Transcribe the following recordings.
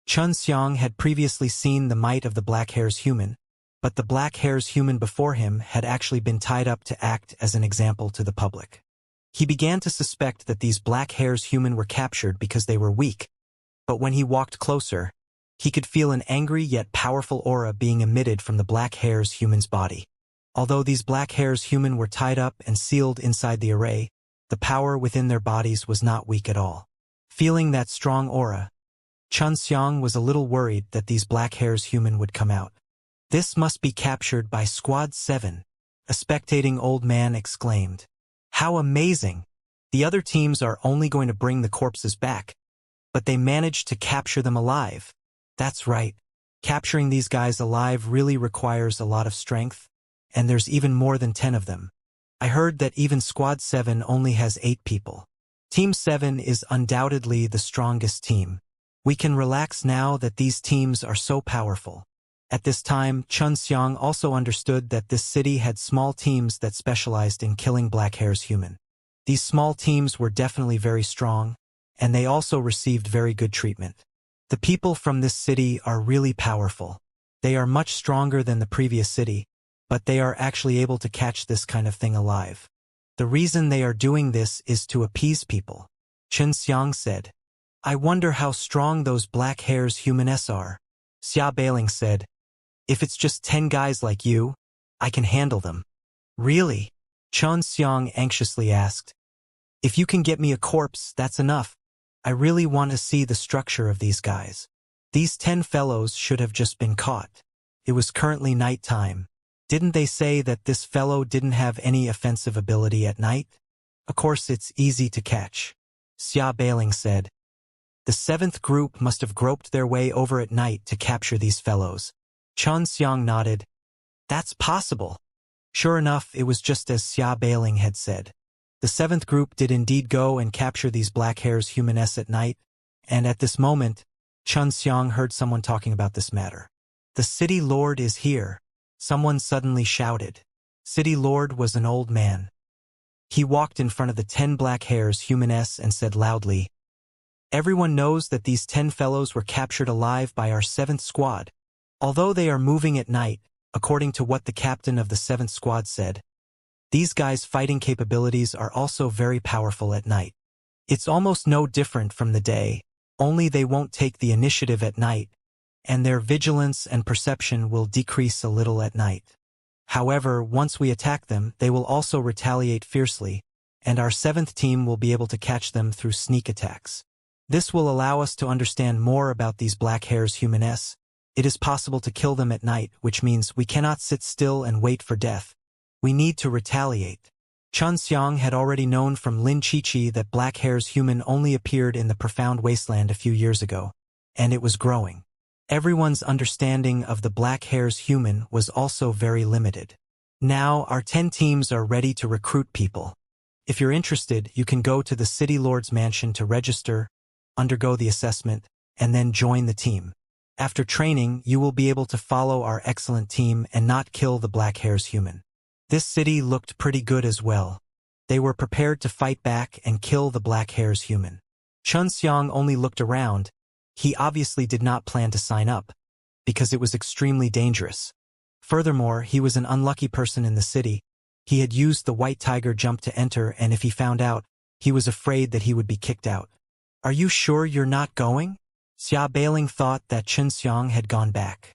Xianxia had previously seen the might of the black hair's human, but the black hair's human before him had actually been tied up to act as an example to the public. He began to suspect that these black hair's human were captured because they were weak, but when he walked closer, he could feel an angry yet powerful aura being emitted from the black hair's human's body. Although these black hair's human were tied up and sealed inside the array, the power within their bodies was not weak at all. Feeling that strong aura, Xianxia was a little worried that these black hair's human would come out. "This must be captured by Squad 7, a spectating old man exclaimed. "How amazing! The other teams are only going to bring the corpses back, but they managed to capture them alive." "That's right. Capturing these guys alive really requires a lot of strength, and there's even more than 10 of them. I heard that even Squad 7 only has 8 people. Team 7 is undoubtedly the strongest team. We can relax now that these teams are so powerful." At this time, Xianxia also understood that this city had small teams that specialized in killing black hair's human. These small teams were definitely very strong, and they also received very good treatment. The people from this city are really powerful. They are much stronger than the previous city, but they are actually able to catch this kind of thing alive. The reason they are doing this is to appease people, Xianxia said. "I wonder how strong those black hair's humaness are." Xia Bailing said, "If it's just 10 guys like you, I can handle them." "Really?" Xianxia anxiously asked. "If you can get me a corpse, that's enough. I really want to see the structure of these guys." These 10 fellows should have just been caught. It was currently night time. Didn't they say that this fellow didn't have any offensive ability at night? Of course it's easy to catch, Xia Bailing said. The 7th group must have groped their way over at night to capture these fellows. Xianxia nodded. "That's possible." Sure enough, it was just as Xia Bailing had said. The 7th group did indeed go and capture these black hair's humaness at night, and at this moment, Xianxia heard someone talking about this matter. "The city lord is here," someone suddenly shouted. City lord was an old man. He walked in front of the 10 black hair's humaness and said loudly, "Everyone knows that these 10 fellows were captured alive by our 7th squad. Although they are moving at night, according to what the captain of the 7th squad said, these guys' fighting capabilities are also very powerful at night. It's almost no different from the day, only they won't take the initiative at night, and their vigilance and perception will decrease a little at night. However, once we attack them, they will also retaliate fiercely, and our 7th team will be able to catch them through sneak attacks. This will allow us to understand more about these black hair's humaness. It is possible to kill them at night, which means we cannot sit still and wait for death. We need to retaliate." Xianxia had already known from Lin Qiqi that black hair's human only appeared in the profound wasteland a few years ago, and it was growing. Everyone's understanding of the black hair's human was also very limited. "Now, our 10 teams are ready to recruit people. If you're interested, you can go to the City Lord's mansion to register, undergo the assessment, and then join the team. After training, you will be able to follow our excellent team and not kill the black hair's human." This city looked pretty good as well. They were prepared to fight back and kill the black hair's human. Xianxia only looked around. He obviously did not plan to sign up, because it was extremely dangerous. Furthermore, he was an unlucky person in the city. He had used the white tiger jump to enter, and if he found out, he was afraid that he would be kicked out. "Are you sure you're not going?" Xia Bailing thought that Xianxia had gone back.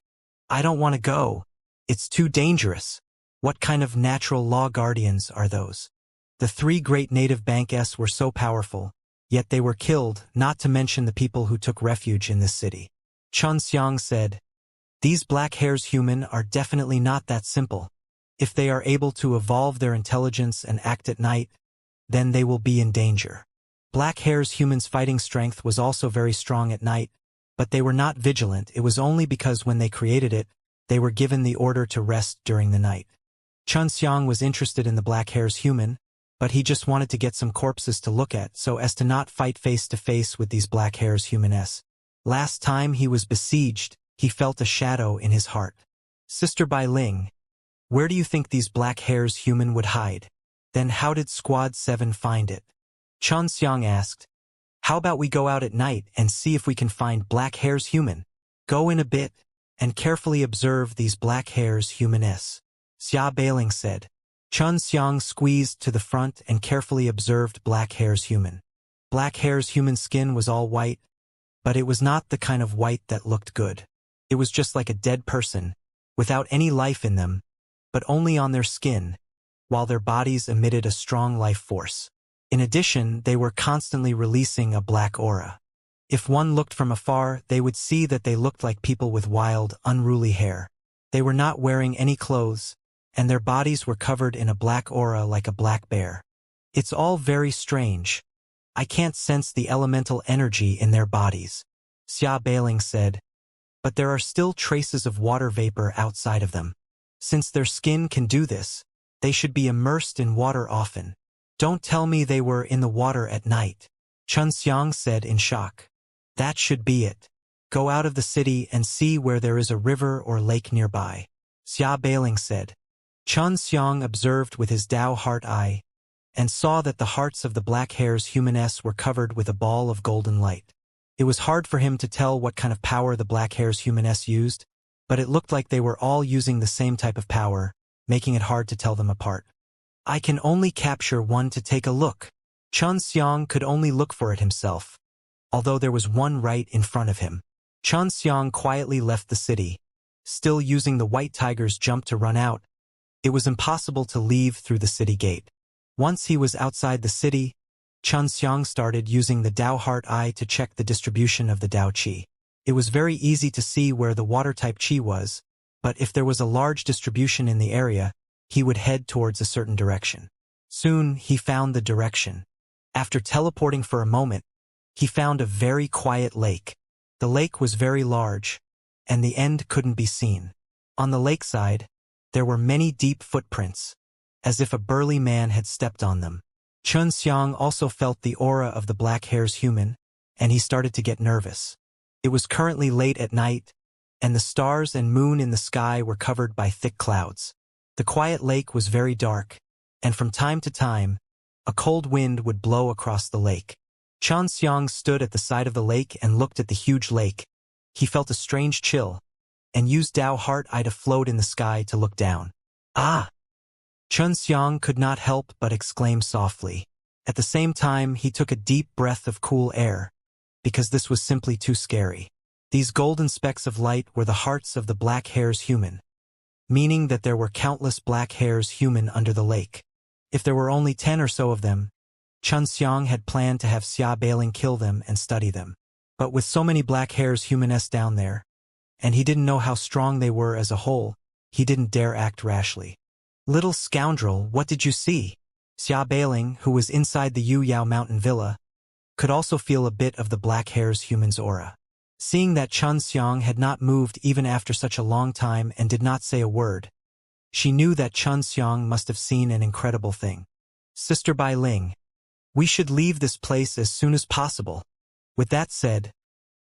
"I don't want to go. It's too dangerous. What kind of natural law guardians are those?" The 3 great native banks were so powerful, yet they were killed, not to mention the people who took refuge in this city. Xianxia said, "These black hair's human are definitely not that simple. If they are able to evolve their intelligence and act at night, then they will be in danger." Black hair's human's fighting strength was also very strong at night, but they were not vigilant. It was only because when they created it, they were given the order to rest during the night. Xianxia was interested in the black hair's human, but he just wanted to get some corpses to look at so as to not fight face to face with these black hair's humaness. Last time he was besieged, he felt a shadow in his heart. "Sister Bai Ling, where do you think these black hair's human would hide? Then how did Squad 7 find it?" Xianxia asked. How about we go out at night and see if we can find black hairs human? Go in a bit and carefully observe these black hairs human-s, Xia Bailing said. Chun Xiang squeezed to the front and carefully observed black hairs human. Black hairs human skin was all white, but it was not the kind of white that looked good. It was just like a dead person, without any life in them, but only on their skin, while their bodies emitted a strong life force. In addition, they were constantly releasing a black aura. If one looked from afar, they would see that they looked like people with wild, unruly hair. They were not wearing any clothes, and their bodies were covered in a black aura like a black bear. It's all very strange. I can't sense the elemental energy in their bodies, Xia Bailing said, but there are still traces of water vapor outside of them. Since their skin can do this, they should be immersed in water often. Don't tell me they were in the water at night, Chun Xiang said in shock. That should be it. Go out of the city and see where there is a river or lake nearby, Xia Bailing said. Chun Xiang observed with his Dao heart eye, and saw that the hearts of the black hairs human-s were covered with a ball of golden light. It was hard for him to tell what kind of power the black hairs human-s used, but it looked like they were all using the same type of power, making it hard to tell them apart. I can only capture one to take a look. Chun Xiang could only look for it himself, although there was one right in front of him. Chun Xiang quietly left the city, still using the white tiger's jump to run out. It was impossible to leave through the city gate. Once he was outside the city, Chun Xiang started using the Dao Heart Eye to check the distribution of the Dao Qi. It was very easy to see where the water-type Qi was, but if there was a large distribution in the area, he would head towards a certain direction. Soon, he found the direction. After teleporting for a moment, he found a very quiet lake. The lake was very large, and the end couldn't be seen. On the lakeside, there were many deep footprints, as if a burly man had stepped on them. Chun Xiang also felt the aura of the black hairs human, and he started to get nervous. It was currently late at night, and the stars and moon in the sky were covered by thick clouds. The quiet lake was very dark, and from time to time, a cold wind would blow across the lake. Chun Xiang stood at the side of the lake and looked at the huge lake. He felt a strange chill, and used Dao Heart Eye to float in the sky to look down. Ah! Chun Xiang could not help but exclaim softly. At the same time, he took a deep breath of cool air, because this was simply too scary. These golden specks of light were the hearts of the black hairs human, meaning that there were countless black hairs human under the lake. If there were only 10 or so of them, Chun Xiang had planned to have Xia Bailing kill them and study them. But with so many black hairs human-s down there, and he didn't know how strong they were as a whole, he didn't dare act rashly. Little scoundrel, what did you see? Xia Bailing, who was inside the Yu Yao mountain villa, could also feel a bit of the black hairs human's aura. Seeing that Chun Xiang had not moved even after such a long time and did not say a word, she knew that Chun Xiang must have seen an incredible thing. Sister Bai Ling, we should leave this place as soon as possible. With that said,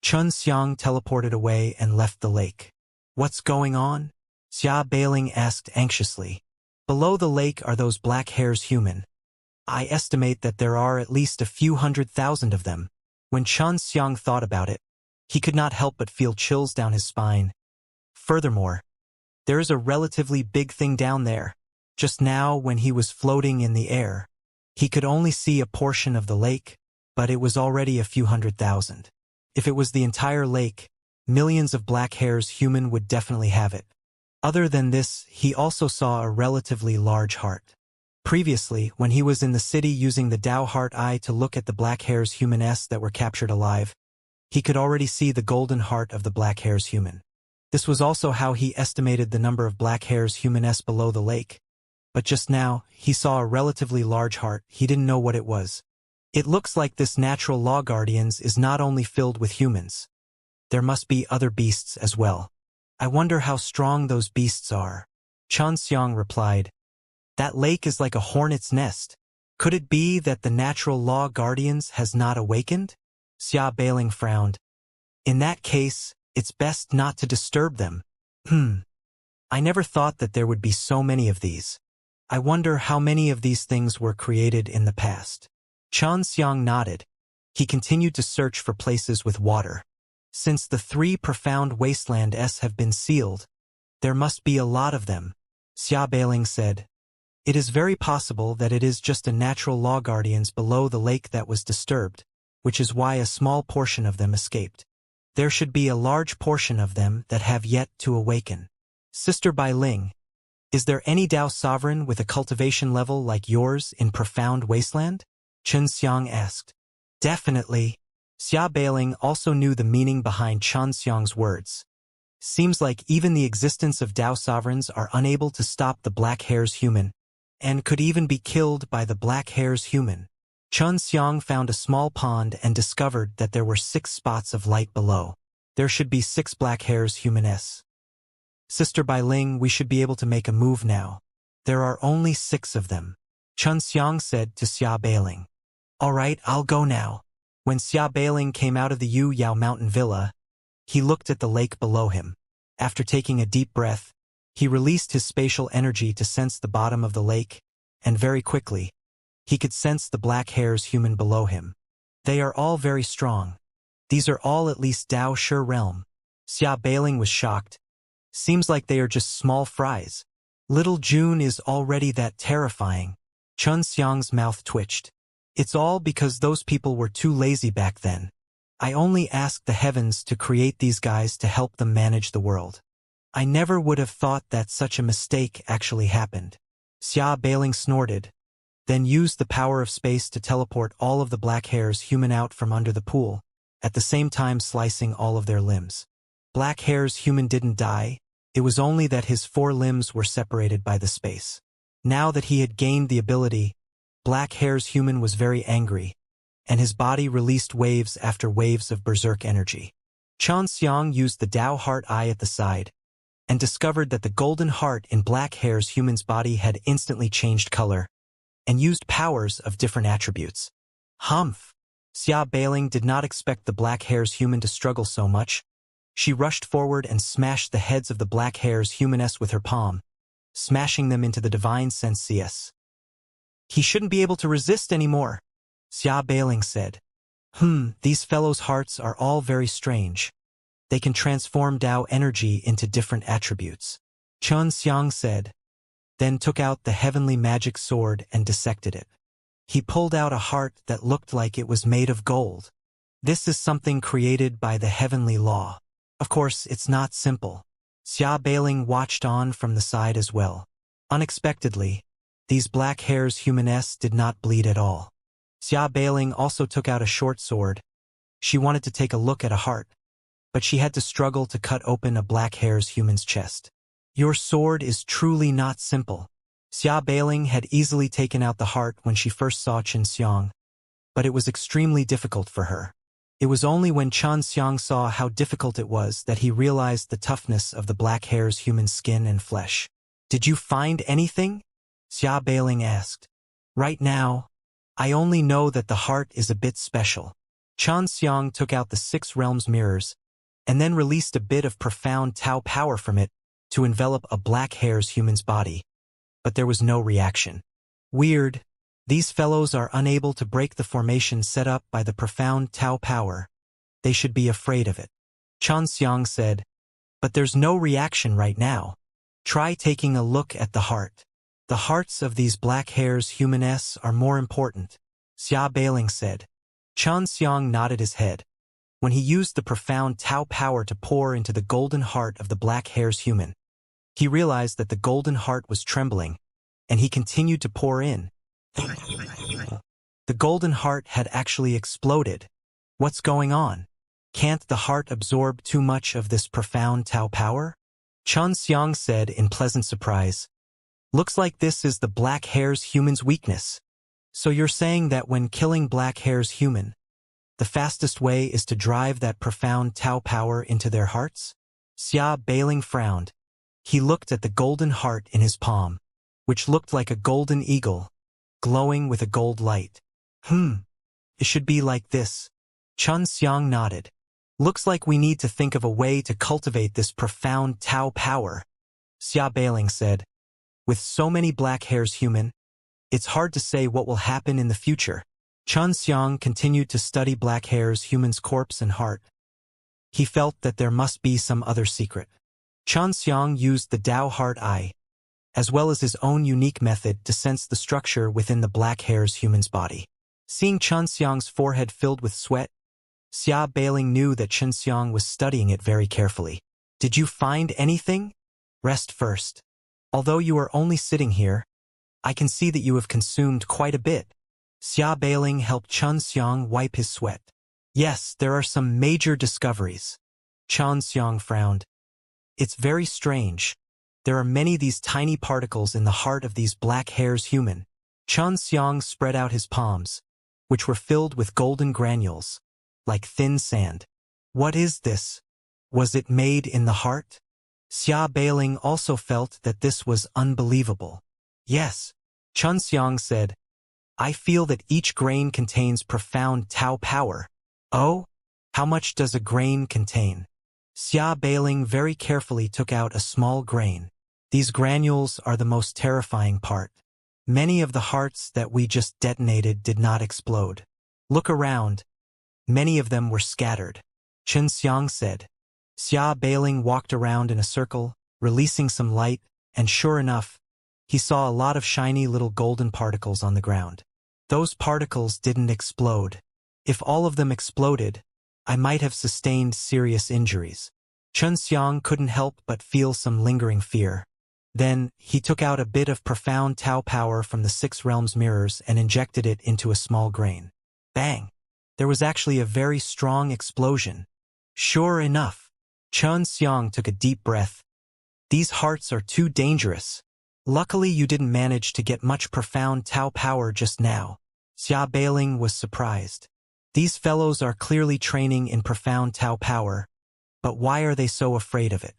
Chun Xiang teleported away and left the lake. What's going on? Xia Bailing asked anxiously. Below the lake are those black hairs human. I estimate that there are at least a few 100,000 of them. When Chun Xiang thought about it, he could not help but feel chills down his spine. Furthermore, there is a relatively big thing down there. Just now, when he was floating in the air, he could only see a portion of the lake, but it was already a few 100,000. If it was the entire lake, millions of black hairs human would definitely have it. Other than this, he also saw a relatively large heart. Previously, when he was in the city using the Dao Heart Eye to look at the black hairs human-s that were captured alive, he could already see the golden heart of the black hairs human. This was also how he estimated the number of black hairs human-s below the lake. But just now, he saw a relatively large heart. He didn't know what it was. It looks like this natural law guardians is not only filled with humans. There must be other beasts as well. I wonder how strong those beasts are. Chun Xiang replied. That lake is like a hornet's nest. Could it be that the natural law guardians has not awakened? Xia Bailing frowned. In that case, it's best not to disturb them. I never thought that there would be so many of these. I wonder how many of these things were created in the past. Chun Xiang nodded. He continued to search for places with water. Since the 3 profound wastelands have been sealed, there must be a lot of them, Xia Beiling said. It is very possible that it is just a natural law guardians below the lake that was disturbed, which is why a small portion of them escaped. There should be a large portion of them that have yet to awaken. Sister Bailing, is there any Dao sovereign with a cultivation level like yours in Profound Wasteland? Chen Xiang asked. Definitely. Xia Beiling also knew the meaning behind Chen Xiang's words. Seems like even the existence of Dao sovereigns are unable to stop the black hair's human, and could even be killed by the black hair's human. Chen Xiang found a small pond and discovered that there were 6 spots of light below. There should be 6 black hairs humaness. Sister Bailing, we should be able to make a move now. There are only 6 of them. Chen Xiang said to Xia Beiling. All right, I'll go now. When Xia Beiling came out of the Yu Yao mountain villa, he looked at the lake below him. After taking a deep breath, he released his spatial energy to sense the bottom of the lake, and very quickly, he could sense the black hairs human below him. They are all very strong. These are all at least Dao Shi realm. Xia Beiling was shocked. Seems like they are just small fries. Little June is already that terrifying. Chen Xiang's mouth twitched. It's all because those people were too lazy back then. I only asked the heavens to create these guys to help them manage the world. I never would have thought that such a mistake actually happened. Xia Beiling snorted, then used the power of space to teleport all of the black hairs human out from under the pool, at the same time slicing all of their limbs. Black hairs human didn't die, it was only that his 4 limbs were separated by the space. Now that he had gained the ability, black hairs human was very angry, and his body released waves after waves of berserk energy. Chen Xiang used the Dao Heart Eye at the side, and discovered that the golden heart in black hairs human's body had instantly changed color, and used powers of different attributes. Humph! Xia Beiling did not expect the black hairs human to struggle so much. She rushed forward and smashed the heads of the black hairs humaness with her palm, smashing them into the divine senses. He shouldn't be able to resist anymore, Xia Beiling said. These fellows' hearts are all very strange. They can transform Dao energy into different attributes. Chen Xiang said, then took out the heavenly magic sword and dissected it. He pulled out a heart that looked like it was made of gold. This is something created by the heavenly law. Of course, it's not simple. Xia Beiling watched on from the side as well. Unexpectedly, these black hairs humaness did not bleed at all. Xia Beiling also took out a short sword. She wanted to take a look at a heart, but she had to struggle to cut open a black hairs human's chest. Your sword is truly not simple. Xia Beiling had easily taken out the heart when she first saw Chen Xiang, but it was extremely difficult for her. It was only when Chen Xiang saw how difficult it was that he realized the toughness of the black hair's human skin and flesh. Did you find anything? Xia Beiling asked. Right now, I only know that the heart is a bit special. Chen Xiang took out the 6 realms mirrors, and then released a bit of profound Tao power from it to envelop a black hair's human's body. But there was no reaction. Weird. These fellows are unable to break the formation set up by the profound Tao power. They should be afraid of it. Chen Xiang said, but there's no reaction right now. Try taking a look at the heart. The hearts of these black hairs humaness are more important, Xia Beiling said. Chen Xiang nodded his head. When he used the profound Tao power to pour into the golden heart of the black hairs human, he realized that the golden heart was trembling, and he continued to pour in. The golden heart had actually exploded. What's going on? Can't the heart absorb too much of this profound Tao power? Chen Xiang said in pleasant surprise. Looks like this is the black hairs human's weakness. So you're saying that when killing black hairs human, the fastest way is to drive that profound Tao power into their hearts? Xia Beiling frowned. He looked at the golden heart in his palm, which looked like a golden eagle, glowing with a gold light. It should be like this. Chen Xiang nodded. Looks like we need to think of a way to cultivate this profound Tao power, Xia Beiling said. With so many black hairs human, it's hard to say what will happen in the future. Xianxia continued to study Black Hair's human's corpse and heart. He felt that there must be some other secret. Xianxia used the Dao Heart Eye, as well as his own unique method to sense the structure within the Black Hair's human's body. Seeing Xianxia's forehead filled with sweat, Xia Bailing knew that Xianxia was studying it very carefully. Did you find anything? Rest first. Although you are only sitting here, I can see that you have consumed quite a bit. Xia Bailing helped Xianxia wipe his sweat. Yes, there are some major discoveries. Xianxia frowned. It's very strange. There are many these tiny particles in the heart of these Black Hair's human. Xianxia spread out his palms, which were filled with golden granules, like thin sand. What is this? Was it made in the heart? Xia Bailing also felt that this was unbelievable. Yes, Xianxia said. I feel that each grain contains profound Tao power. Oh? How much does a grain contain? Xia Bailing very carefully took out a small grain. These granules are the most terrifying part. Many of the hearts that we just detonated did not explode. Look around. Many of them were scattered. Xianxia said. Xia Bailing walked around in a circle, releasing some light, and sure enough, he saw a lot of shiny little golden particles on the ground. Those particles didn't explode. If all of them exploded, I might have sustained serious injuries. Xianxia couldn't help but feel some lingering fear. Then, he took out a bit of profound Tao power from the Six Realms mirrors and injected it into a small grain. Bang! There was actually a very strong explosion. Sure enough, Xianxia took a deep breath. These hearts are too dangerous. Luckily you didn't manage to get much profound Tao power just now. Xia Bailing was surprised. These fellows are clearly training in profound Tao power, but why are they so afraid of it?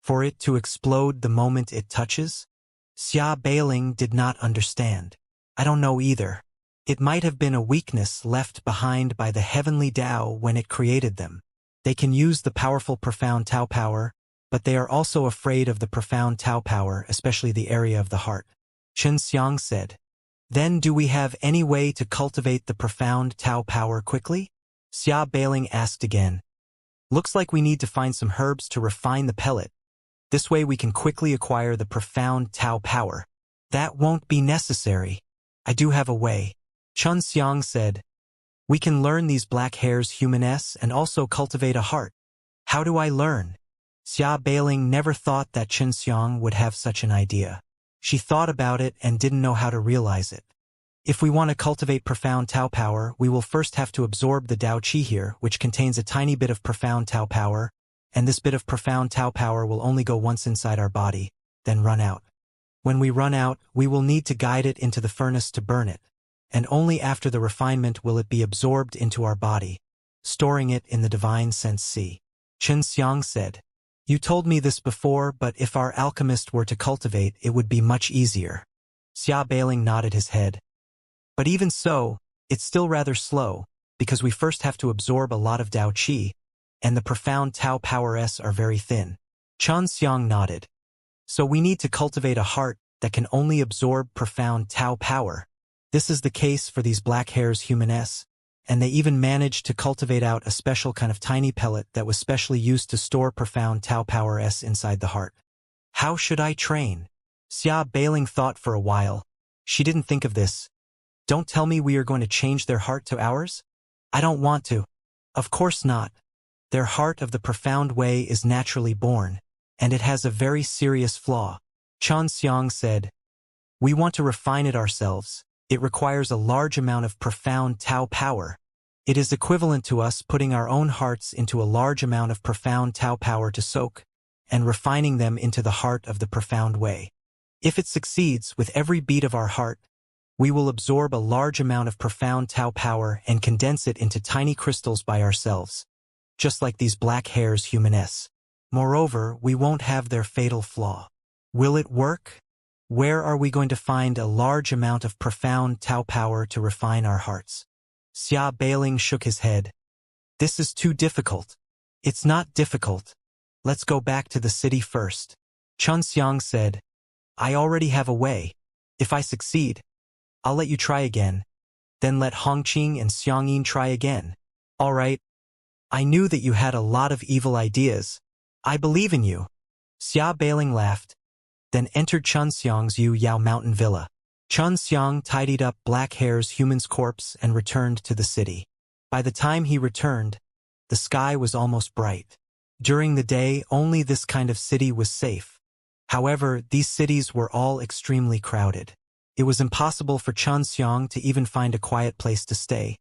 For it to explode the moment it touches? Xia Bailing did not understand. I don't know either. It might have been a weakness left behind by the heavenly Tao when it created them. They can use the powerful profound Tao power, but they are also afraid of the profound Tao power, especially the area of the heart. Xianxia said. Then do we have any way to cultivate the profound Tao power quickly? Xia Bailing asked again. Looks like we need to find some herbs to refine the pellet. This way we can quickly acquire the profound Tao power. That won't be necessary. I do have a way. Xianxia said. We can learn these Black Hair's humaness and also cultivate a heart. How do I learn? Xia Bailing never thought that Xianxia would have such an idea. She thought about it and didn't know how to realize it. If we want to cultivate profound Tao power, we will first have to absorb the Dao Qi here, which contains a tiny bit of profound Tao power, and this bit of profound Tao power will only go once inside our body, then run out. When we run out, we will need to guide it into the furnace to burn it, and only after the refinement will it be absorbed into our body, storing it in the divine sense C. Xianxia said. You told me this before, but if our alchemist were to cultivate, it would be much easier. Xia Bailing nodded his head. But even so, it's still rather slow, because we first have to absorb a lot of Dao Qi, and the profound Tao powers are very thin. Xianxia nodded. So we need to cultivate a heart that can only absorb profound Tao power. This is the case for these Black Hair's humaness, and they even managed to cultivate out a special kind of tiny pellet that was specially used to store profound Tao power inside the heart. How should I train? Xia Bailing thought for a while. She didn't think of this. Don't tell me we are going to change their heart to ours? I don't want to. Of course not. Their heart of the profound way is naturally born, and it has a very serious flaw. Xianxia said. We want to refine it ourselves. It requires a large amount of profound Tao power. It is equivalent to us putting our own hearts into a large amount of profound Tao power to soak, and refining them into the heart of the profound way. If it succeeds with every beat of our heart, we will absorb a large amount of profound Tao power and condense it into tiny crystals by ourselves, just like these Black Hair's humaness. Moreover, we won't have their fatal flaw. Will it work? Where are we going to find a large amount of profound Tao power to refine our hearts? Xia Bailing shook his head. This is too difficult. It's not difficult. Let's go back to the city first. Xianxia said. I already have a way. If I succeed, I'll let you try again. Then let Hongqing and Xiangyin try again. All right. I knew that you had a lot of evil ideas. I believe in you. Xia Bailing laughed, then entered Chun Xiang's Yu Yao mountain villa. Chun Xiang tidied up Black Hair's human's corpse and returned to the city. By the time he returned, the sky was almost bright. During the day, only this kind of city was safe. However, these cities were all extremely crowded. It was impossible for Chun Xiang to even find a quiet place to stay.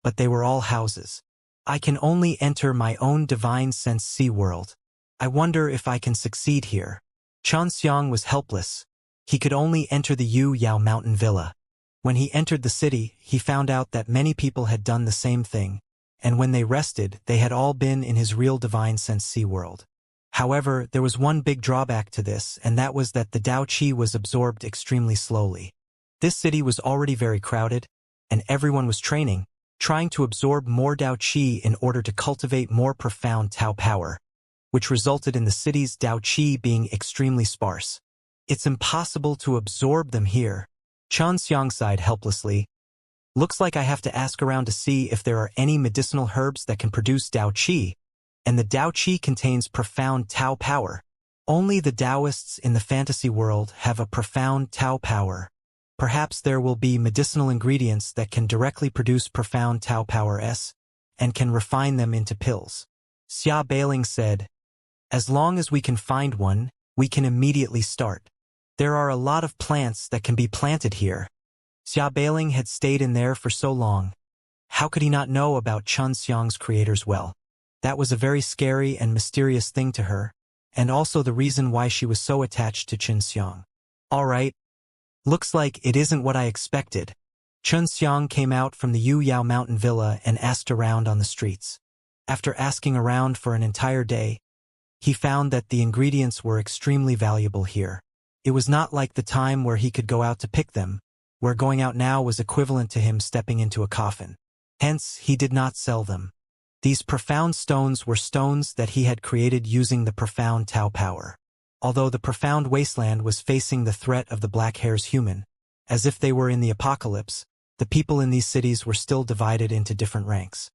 But they were all houses. I can only enter my own divine sense sea world. I wonder if I can succeed here. Chun Xiang was helpless. He could only enter the Yu Yao mountain villa. When he entered the city, he found out that many people had done the same thing, and when they rested, they had all been in his real divine sense sea world. However, there was one big drawback to this, and that was that the Dao Qi was absorbed extremely slowly. This city was already very crowded, and everyone was trying to absorb more Dao Qi in order to cultivate more profound Tao power, which resulted in the city's Dao Qi being extremely sparse. It's impossible to absorb them here. Chun Xiang sighed helplessly. Looks like I have to ask around to see if there are any medicinal herbs that can produce Dao Qi, and the Dao Qi contains profound Tao power. Only the Taoists in the fantasy world have a profound Tao power. Perhaps there will be medicinal ingredients that can directly produce profound Tao power and can refine them into pills. Xia Bailing said, as long as we can find one, we can immediately start. There are a lot of plants that can be planted here. Xia Bailing had stayed in there for so long. How could he not know about Chun Xiang's creators well? That was a very scary and mysterious thing to her, and also the reason why she was so attached to Chun Xiang. All right. Looks like it isn't what I expected. Chun Xiang came out from the Yu Yao mountain villa and asked around on the streets. After asking around for an entire day, he found that the ingredients were extremely valuable here. It was not like the time where he could go out to pick them, where going out now was equivalent to him stepping into a coffin. Hence, he did not sell them. These profound stones were stones that he had created using the profound Tao power. Although the profound wasteland was facing the threat of the Black Hair's human, as if they were in the apocalypse, the people in these cities were still divided into different ranks.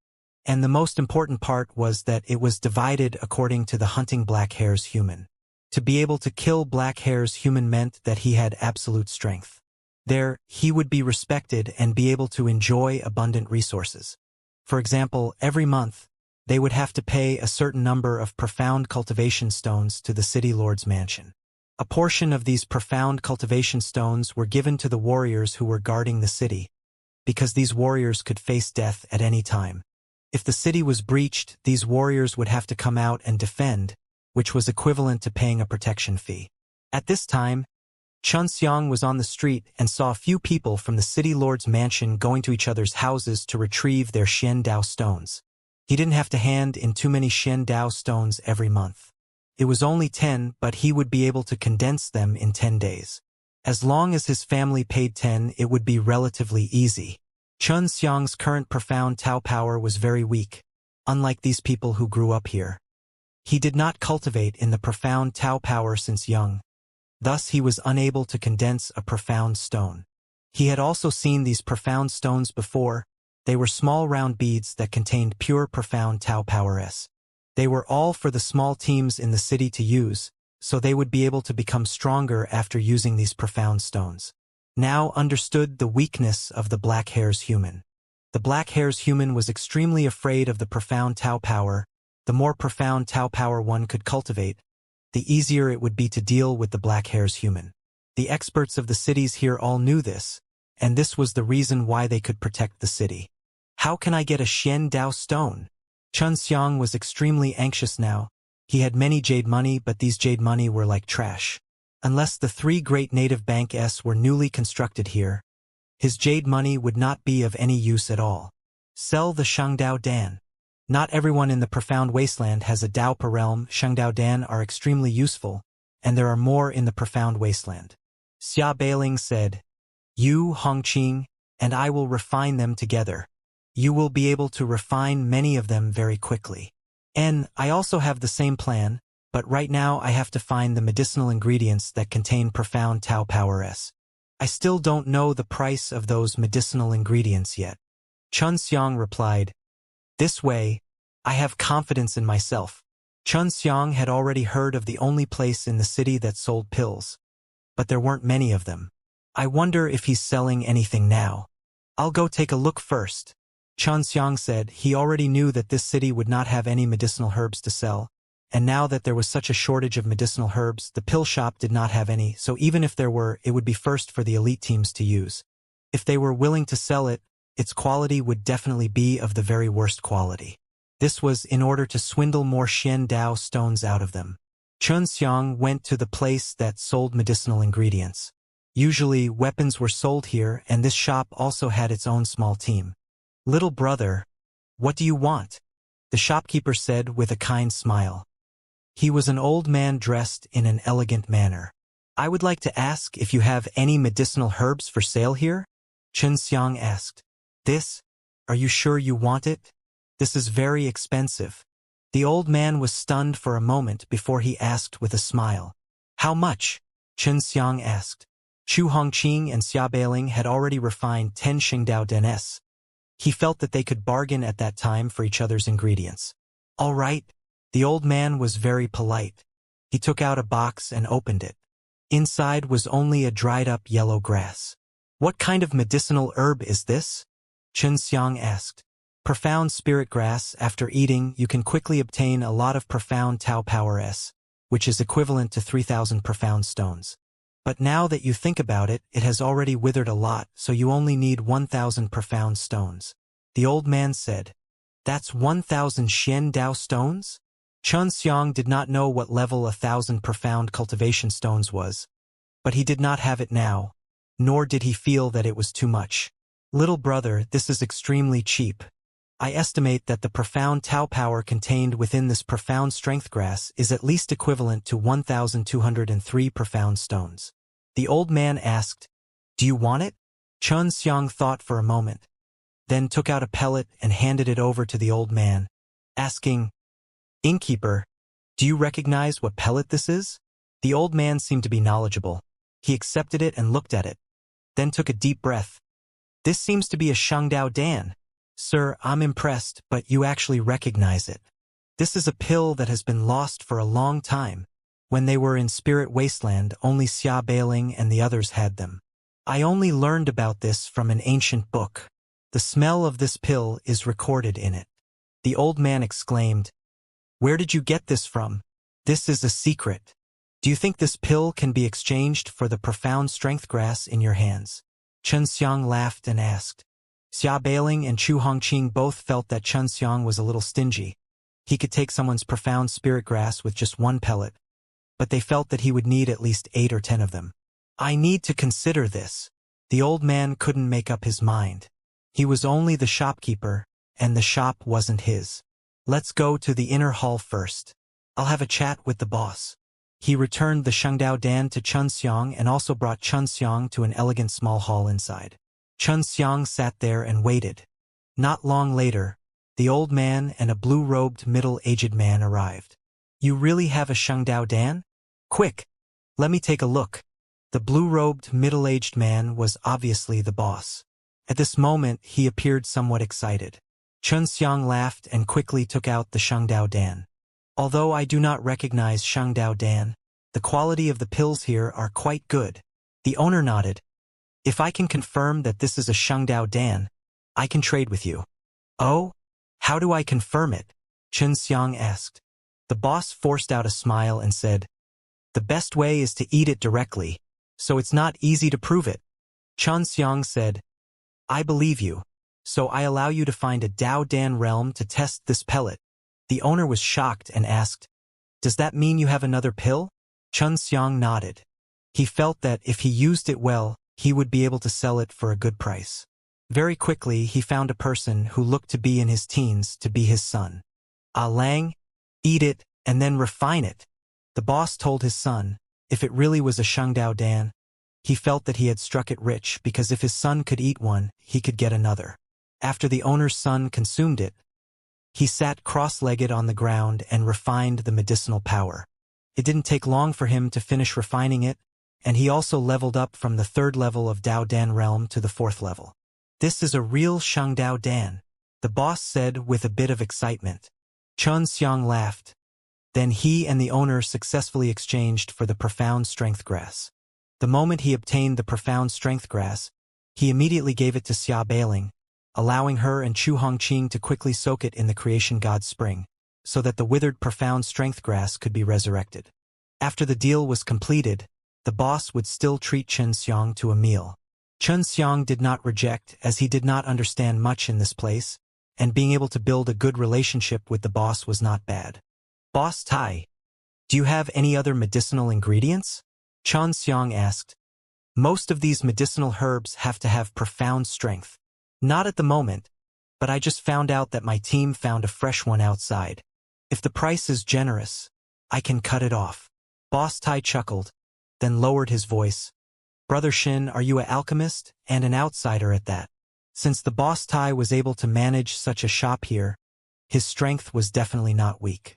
And the most important part was that it was divided according to the hunting Black Hair's human. To be able to kill Black Hair's human meant that he had absolute strength. There, he would be respected and be able to enjoy abundant resources. For example, every month, they would have to pay a certain number of profound cultivation stones to the city lord's mansion. A portion of these profound cultivation stones were given to the warriors who were guarding the city, because these warriors could face death at any time. If the city was breached, these warriors would have to come out and defend, which was equivalent to paying a protection fee. At this time, Chun Xiang was on the street and saw a few people from the city lord's mansion going to each other's houses to retrieve their Xian Dao stones. He didn't have to hand in too many Xian Dao stones every month. It was only 10, but he would be able to condense them in 10 days. As long as his family paid 10, it would be relatively easy. Chun Xiang's current profound Tao power was very weak, unlike these people who grew up here. He did not cultivate in the profound Tao power since young. Thus he was unable to condense a profound stone. He had also seen these profound stones before. They were small round beads that contained pure profound Tao power. They were all for the small teams in the city to use, so they would be able to become stronger after using these profound stones. Now understood the weakness of the Black Hair's human. The Black Hair's human was extremely afraid of the profound Tao power. The more profound Tao power one could cultivate, the easier it would be to deal with the Black Hair's human. The experts of the cities here all knew this, and this was the reason why they could protect the city. How can I get a Xian Dao stone? Chun Xiang was extremely anxious now. He had many jade money, but these jade money were like trash. Unless the 3 great native banks were newly constructed here, his jade money would not be of any use at all. Sell the Shangdao Dan. Not everyone in the profound wasteland has a Dao per realm. Shangdao Dan are extremely useful, and there are more in the profound wasteland. Xia Bailing said, You, Hongqing, and I will refine them together. You will be able to refine many of them very quickly. And I also have the same plan, but right now I have to find the medicinal ingredients that contain profound Tao power. I still don't know the price of those medicinal ingredients yet. Xianxia replied, "This way, I have confidence in myself." Xianxia had already heard of the only place in the city that sold pills, but there weren't many of them. I wonder if he's selling anything now. I'll go take a look first. Xianxia said he already knew that this city would not have any medicinal herbs to sell, and now that there was such a shortage of medicinal herbs, the pill shop did not have any, so even if there were, it would be first for the elite teams to use. If they were willing to sell it, its quality would definitely be of the very worst quality. This was in order to swindle more Xian Dao stones out of them. Xianxia went to the place that sold medicinal ingredients. Usually, weapons were sold here, and this shop also had its own small team. "Little brother, what do you want?" the shopkeeper said with a kind smile. He was an old man dressed in an elegant manner. "I would like to ask if you have any medicinal herbs for sale here?" Xianxia asked. "This? Are you sure you want it? This is very expensive." The old man was stunned for a moment before he asked with a smile. "How much?" Xianxia asked. Chu Hongqing and Xia Beiling had already refined 10 Xingdao Den's. He felt that they could bargain at that time for each other's ingredients. "All right." The old man was very polite. He took out a box and opened it. Inside was only a dried-up yellow grass. "What kind of medicinal herb is this?" Xianxia asked. "Profound spirit grass. After eating, you can quickly obtain a lot of profound Tao Power S, which is equivalent to 3,000 profound stones. But now that you think about it, it has already withered a lot, so you only need 1,000 profound stones." The old man said, "That's 1,000 Xian Dao stones?" Xianxia did not know what level 1,000 profound cultivation stones was, but he did not have it now, nor did he feel that it was too much. "Little brother, this is extremely cheap. I estimate that the profound Tao power contained within this profound strength grass is at least equivalent to 1,203 profound stones." The old man asked, "Do you want it?" Xianxia thought for a moment, then took out a pellet and handed it over to the old man, asking, "Innkeeper, do you recognize what pellet this is?" The old man seemed to be knowledgeable. He accepted it and looked at it, then took a deep breath. "This seems to be a Shangdao Dan. Sir, I'm impressed, but you actually recognize it. This is a pill that has been lost for a long time. When they were in Spirit Wasteland, only Xia Beiling and the others had them. I only learned about this from an ancient book. The smell of this pill is recorded in it." The old man exclaimed, "Where did you get this from? This is a secret. Do you think this pill can be exchanged for the profound strength grass in your hands?" Xianxia laughed and asked. Xia Beiling and Chu Hongqing both felt that Xianxia was a little stingy. He could take someone's profound spirit grass with just one pellet, but they felt that he would need at least 8 or 10 of them. "I need to consider this." The old man couldn't make up his mind. He was only the shopkeeper, and the shop wasn't his. "Let's go to the inner hall first. I'll have a chat with the boss." He returned the Shangdao Dan to Xianxia and also brought Xianxia to an elegant small hall inside. Xianxia sat there and waited. Not long later, the old man and a blue-robed middle-aged man arrived. "You really have a Shangdao Dan? Quick, let me take a look." The blue-robed middle-aged man was obviously the boss. At this moment, he appeared somewhat excited. Xianxia laughed and quickly took out the Shangdao Dan. "Although I do not recognize Shangdao Dan, the quality of the pills here are quite good." The owner nodded. "If I can confirm that this is a Shangdao Dan, I can trade with you." "Oh? How do I confirm it?" Xianxia asked. The boss forced out a smile and said, "The best way is to eat it directly, so it's not easy to prove it." Xianxia said, "I believe you, so I allow you to find a Dao Dan realm to test this pellet." The owner was shocked and asked, "Does that mean you have another pill?" Xianxia nodded. He felt that if he used it well, he would be able to sell it for a good price. Very quickly, he found a person who looked to be in his teens to be his son. "Ah Lang, eat it, and then refine it." The boss told his son, if it really was a Shangdao Dan, he felt that he had struck it rich because if his son could eat one, he could get another. After the owner's son consumed it, he sat cross-legged on the ground and refined the medicinal power. It didn't take long for him to finish refining it, and he also leveled up from the 3rd level of Dao Dan realm to the 4th level. This is a real Shangdao Dan, the boss said with a bit of excitement. Chun Xiang laughed. Then he and the owner successfully exchanged for the profound strength grass. The moment he obtained the profound strength grass, he immediately gave it to Xia Bailing, allowing her and Chu Hongqing to quickly soak it in the creation god's spring, so that the withered profound strength grass could be resurrected. After the deal was completed, the boss would still treat Chun Xiang to a meal. Chun Xiang did not reject, as he did not understand much in this place, and being able to build a good relationship with the boss was not bad. Boss Tai, do you have any other medicinal ingredients? Chun Xiang asked. Most of these medicinal herbs have to have profound strength. Not at the moment, but I just found out that my team found a fresh one outside. If the price is generous, I can cut it off. Boss Tai chuckled, then lowered his voice. Brother Shin, are you an alchemist, and an outsider at that? Since the boss Tai was able to manage such a shop here, his strength was definitely not weak.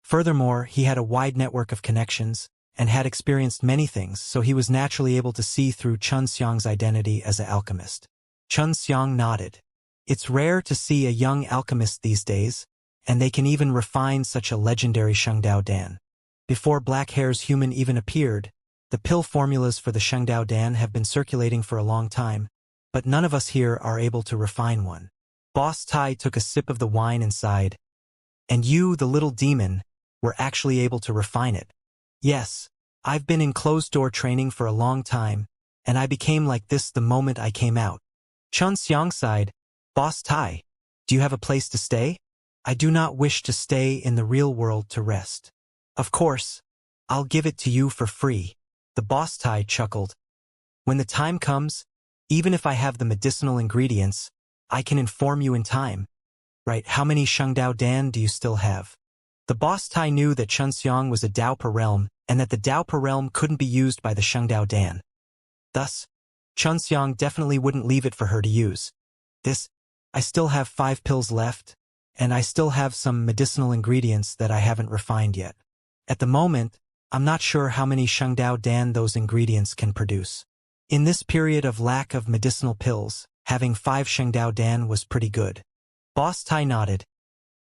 Furthermore, he had a wide network of connections, and had experienced many things, so he was naturally able to see through Chun Xiang's identity as an alchemist. Chun Xiang nodded. It's rare to see a young alchemist these days, and they can even refine such a legendary Shangdao Dan. Before Black Hair's human even appeared, the pill formulas for the Shangdao Dan have been circulating for a long time, but none of us here are able to refine one. Boss Tai took a sip of the wine and sighed. And you, the little demon, were actually able to refine it. Yes, I've been in closed-door training for a long time, and I became like this the moment I came out. Chun Xiang sighed. Boss Tai, do you have a place to stay? I do not wish to stay in the real world to rest. Of course, I'll give it to you for free. The boss Tai chuckled. When the time comes, even if I have the medicinal ingredients, I can inform you in time. Right, how many Shangdao Dan do you still have? The boss Tai knew that Chun Xiang was a Daopa realm, and that the Daopa realm couldn't be used by the Shangdao Dan. Thus, Chun Xiang definitely wouldn't leave it for her to use. I still have 5 pills left, and I still have some medicinal ingredients that I haven't refined yet. At the moment, I'm not sure how many Shangdao Dan those ingredients can produce. In this period of lack of medicinal pills, having 5 Shangdao Dan was pretty good. Boss Tai nodded.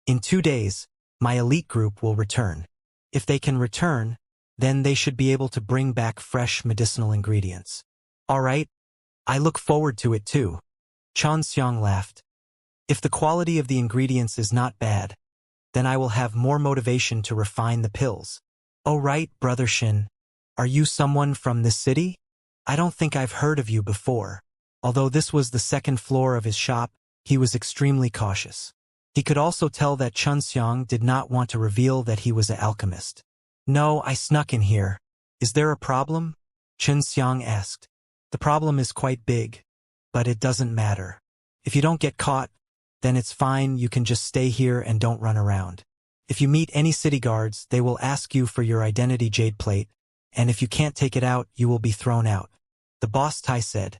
In 2 days, my elite group will return. If they can return, then they should be able to bring back fresh medicinal ingredients. All right, I look forward to it too. Chun Xiang laughed. If the quality of the ingredients is not bad, then I will have more motivation to refine the pills. Oh right, Brother Shin. Are you someone from this city? I don't think I've heard of you before. Although this was the 2nd floor of his shop, he was extremely cautious. He could also tell that Chun Xiang did not want to reveal that he was an alchemist. No, I snuck in here. Is there a problem? Chun Xiang asked. The problem is quite big, but it doesn't matter. If you don't get caught, then it's fine, you can just stay here and don't run around. If you meet any city guards, they will ask you for your identity jade plate, and if you can't take it out, you will be thrown out. The boss Tai said.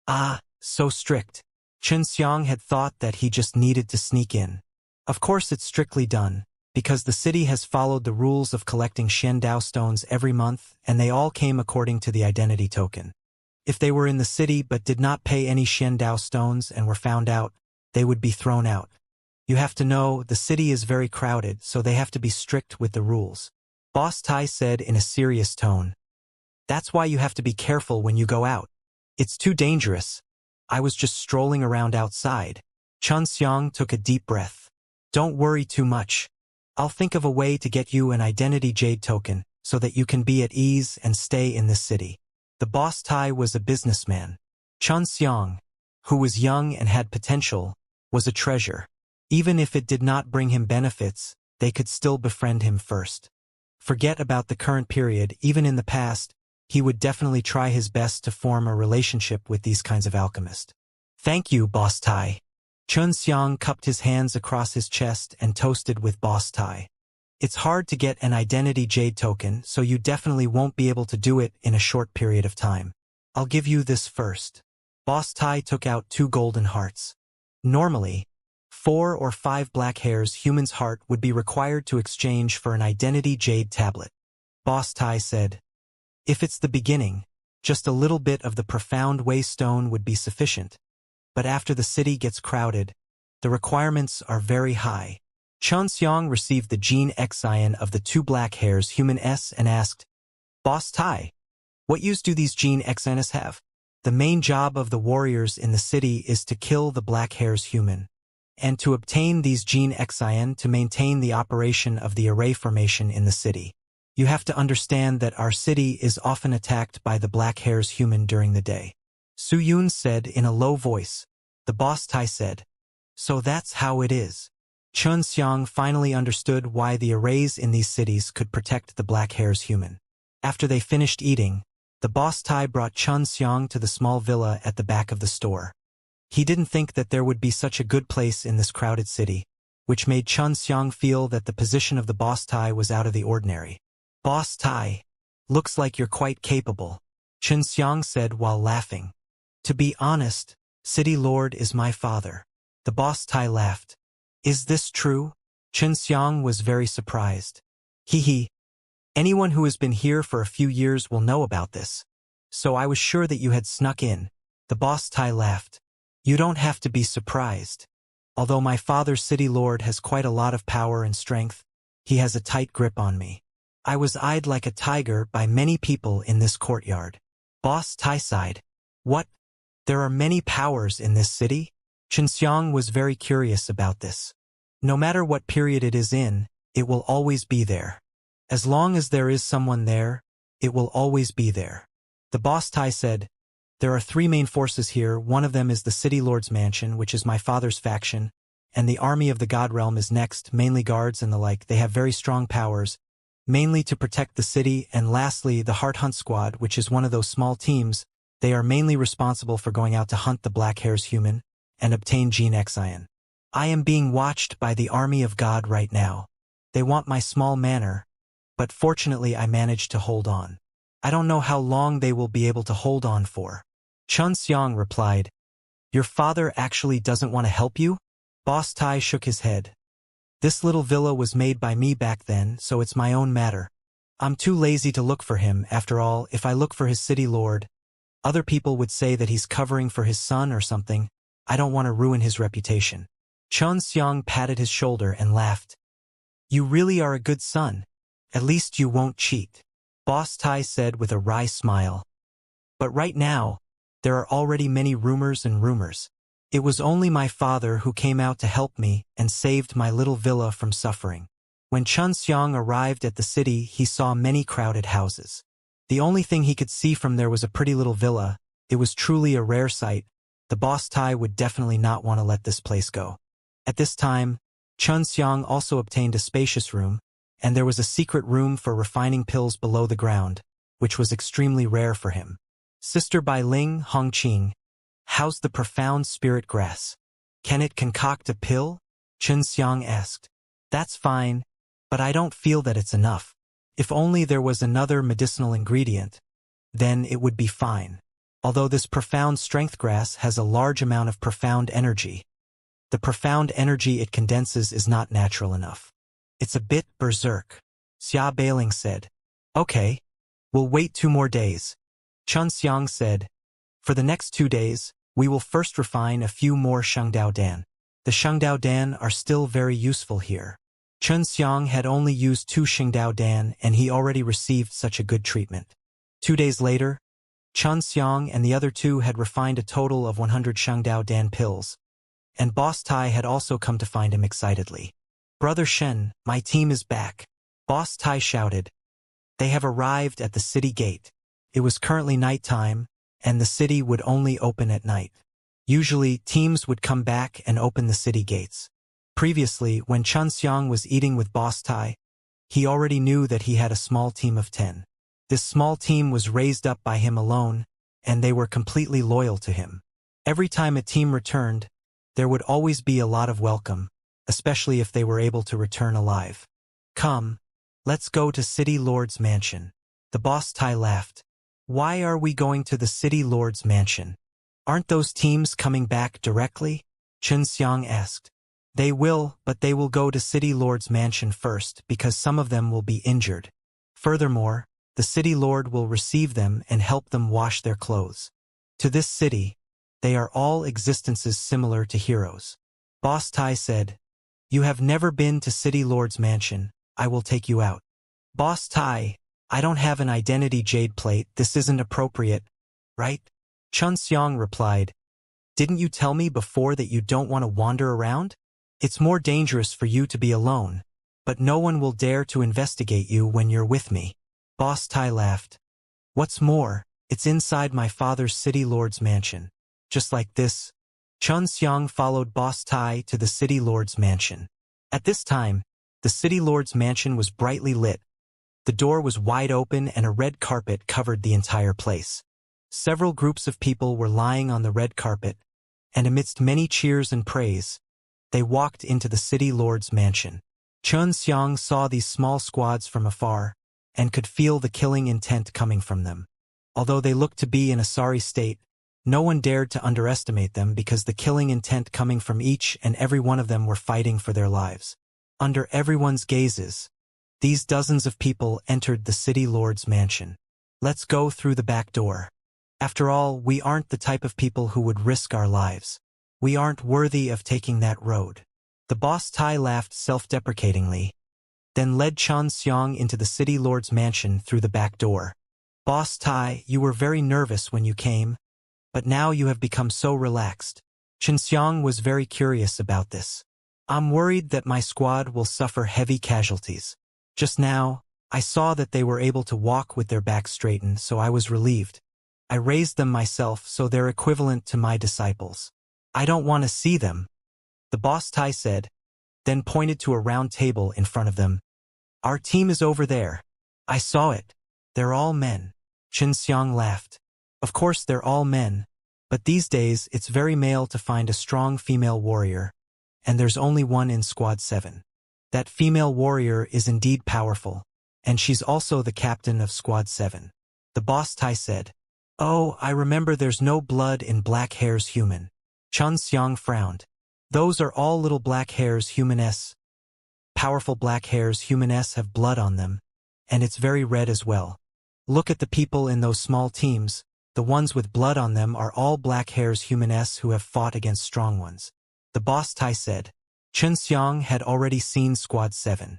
Ah, so strict. Chun Xiang had thought that he just needed to sneak in. Of course it's strictly done, because the city has followed the rules of collecting Xiandao stones every month, and they all came according to the identity token. If they were in the city but did not pay any Xiandao stones and were found out, they would be thrown out. You have to know, the city is very crowded, so they have to be strict with the rules. Boss Tai said in a serious tone. That's why you have to be careful when you go out. It's too dangerous. I was just strolling around outside. Chun Xiang took a deep breath. Don't worry too much. I'll think of a way to get you an identity jade token, so that you can be at ease and stay in this city. The boss Tai was a businessman. Chun Xiang, who was young and had potential, was a treasure. Even if it did not bring him benefits, they could still befriend him first. Forget about the current period, even in the past, he would definitely try his best to form a relationship with these kinds of alchemists. Thank you, Boss Tai. Chun Xiang cupped his hands across his chest and toasted with Boss Tai. It's hard to get an identity jade token, so you definitely won't be able to do it in a short period of time. I'll give you this first. Boss Tai took out 2 golden hearts. Normally, 4 or 5 black hairs human's heart would be required to exchange for an identity jade tablet. Boss Tai said. If it's the beginning, Just a little bit of the profound waystone would be sufficient. But after the city gets crowded, the requirements are very high. Xianxia received the gene Xian of the two black hairs human S and asked, Boss Tai, what use do these gene Xians have? The main job of the warriors in the city is to kill the black hairs human, and to obtain these gene Xian to maintain the operation of the array formation in the city. You have to understand that our city is often attacked by the black hairs human during the day. Su Yun said in a low voice. The boss Tai said, So that's how it is. Xianxia finally understood why the arrays in these cities could protect the black hairs human. After they finished eating, the boss Tai brought Xianxia to the small villa at the back of the store. He didn't think that there would be such a good place in this crowded city, which made Xianxia feel that the position of the boss Tai was out of the ordinary. Boss Tai, looks like you're quite capable, Xianxia said while laughing. To be honest, City Lord is my father. The boss Tai laughed. Is this true? Xianxia was very surprised. Hee. Anyone who has been here for a few years will know about this. So I was sure that you had snuck in. The boss Tai laughed. You don't have to be surprised. Although my father City Lord has quite a lot of power and strength, he has a tight grip on me. I was eyed like a tiger by many people in this courtyard. Boss Tai sighed. What? There are many powers in this city? Xianxia was very curious about this. No matter what period it is in, it will always be there. As long as there is someone there, it will always be there. The boss Tai said, There are three main forces here. One of them is the City Lord's mansion, which is my father's faction, and the army of the God Realm is next, mainly guards and the like. They have very strong powers, mainly to protect the city, and lastly, the Heart Hunt Squad, which is one of those small teams. They are mainly responsible for going out to hunt the black hairs human and obtain gene Xian. I am being watched by the army of God right now. They want my small manor, but fortunately I managed to hold on. I don't know how long they will be able to hold on for. Xianxia replied, Your father actually doesn't want to help you? Boss Tai shook his head. This little villa was made by me back then, so it's my own matter. I'm too lazy to look for him. After all, if I look for his city lord, other people would say that he's covering for his son or something. I don't want to ruin his reputation. Xianxia patted his shoulder and laughed. You really are a good son. At least you won't cheat. Boss Tai said with a wry smile. But right now, there are already many rumors and rumors. It was only my father who came out to help me and saved my little villa from suffering. When Xianxia arrived at the city, he saw many crowded houses. The only thing he could see from there was a pretty little villa. It was truly a rare sight. The boss Tai would definitely not want to let this place go. At this time, Xianxia also obtained a spacious room, and there was a secret room for refining pills below the ground, which was extremely rare for him. Sister Bai Ling Hongqing, how's the profound spirit grass? Can it concoct a pill? Xianxia asked. That's fine, but I don't feel that it's enough. If only there was another medicinal ingredient, then it would be fine. Although this profound strength grass has a large amount of profound energy, the profound energy it condenses is not natural enough. It's a bit berserk. Xia Bailing said. Okay, we'll wait 2 more days. Xianxia said. For the next 2 days, we will first refine a few more Shengdao Dan. The Shengdao Dan are still very useful here. Xianxia had only used 2 Shengdao Dan and he already received such a good treatment. 2 days later, Xianxia and the other 2 had refined a total of 100 Shengdao Dan pills, and Boss Tai had also come to find him excitedly. Brother Shen, my team is back. Boss Tai shouted. They have arrived at the city gate. It was currently nighttime, and the city would only open at night. Usually, teams would come back and open the city gates. Previously, when Xianxia was eating with Boss Tai, he already knew that he had a small team of 10. This small team was raised up by him alone, and they were completely loyal to him. Every time a team returned, there would always be a lot of welcome, especially if they were able to return alive. Come, let's go to City Lord's mansion. The Boss Tai laughed. Why are we going to the City Lord's mansion? Aren't those teams coming back directly? Xianxia asked. They will, but they will go to City Lord's mansion first because some of them will be injured. Furthermore, The city lord will receive them and help them wash their clothes. To this city, they are all existences similar to heroes. Boss Tai said, "You have never been to City Lord's mansion. I will take you out." Boss Tai, "I don't have an identity jade plate. This isn't appropriate, right?" Xianxia replied, "Didn't you tell me before that you don't want to wander around? It's more dangerous for you to be alone, but no one will dare to investigate you when you're with me." Boss Tai laughed. "What's more, it's inside my father's City Lord's mansion. Just like this." Xianxia followed Boss Tai to the City Lord's mansion. At this time, the City Lord's mansion was brightly lit. The door was wide open and a red carpet covered the entire place. Several groups of people were lying on the red carpet, and amidst many cheers and praise, they walked into the City Lord's mansion. Xianxia saw these small squads from afar, and could feel the killing intent coming from them. Although they looked to be in a sorry state, no one dared to underestimate them because the killing intent coming from each and every one of them were fighting for their lives. Under everyone's gazes, these dozens of people entered the City Lord's mansion. "Let's go through the back door. After all, we aren't the type of people who would risk our lives. We aren't worthy of taking that road." The Boss Tai laughed self-deprecatingly, then led Xianxia into the City Lord's mansion through the back door. "Boss Tai, you were very nervous when you came, but now you have become so relaxed." Xianxia was very curious about this. "I'm worried that my squad will suffer heavy casualties. Just now, I saw that they were able to walk with their backs straightened, so I was relieved. I raised them myself, so they're equivalent to my disciples. I don't want to see them," the Boss Tai said, then pointed to a round table in front of them. "Our team is over there. I saw it. They're all men." Xianxia laughed. "Of course they're all men, but these days it's very male to find a strong female warrior, and there's only one in Squad 7. That female warrior is indeed powerful, and she's also the captain of Squad 7. The Boss Tai said, "Oh, I remember there's no blood in black hair's human." Xianxia frowned. "Those are all little black hair's humaness. Powerful black hair's humaness have blood on them, and it's very red as well. Look at the people in those small teams. The ones with blood on them are all black hair's humaness who have fought against strong ones." The Boss Tai said. Xianxia had already seen Squad 7.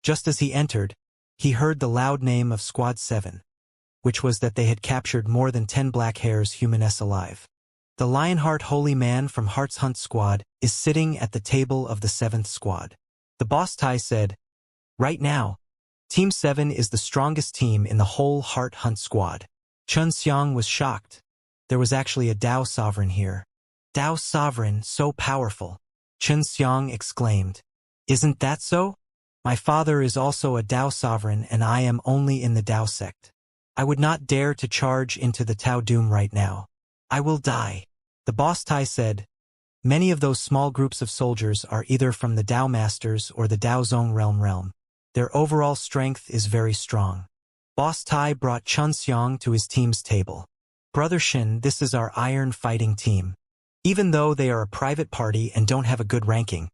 Just as he entered, he heard the loud name of Squad 7, which was that they had captured more than 10 black hair's humaness alive. The Lionheart Holy Man from Heart's Hunt Squad is sitting at the table of the 7th Squad. The Boss Tai said, "Right now, Team 7 is the strongest team in the whole Heart Hunt Squad." Xianxia was shocked. There was actually a Dao Sovereign here. "Dao Sovereign, so powerful!" Xianxia exclaimed. "Isn't that so? My father is also a Dao Sovereign and I am only in the Dao sect. I would not dare to charge into the Tao Doom right now. I will die." The Boss Tai said, "Many of those small groups of soldiers are either from the Dao Masters or the Dao Zone realm. Their overall strength is very strong." Boss Tai brought Xianxia to his team's table. "Brother Shin, this is our iron fighting team. Even though they are a private party and don't have a good ranking,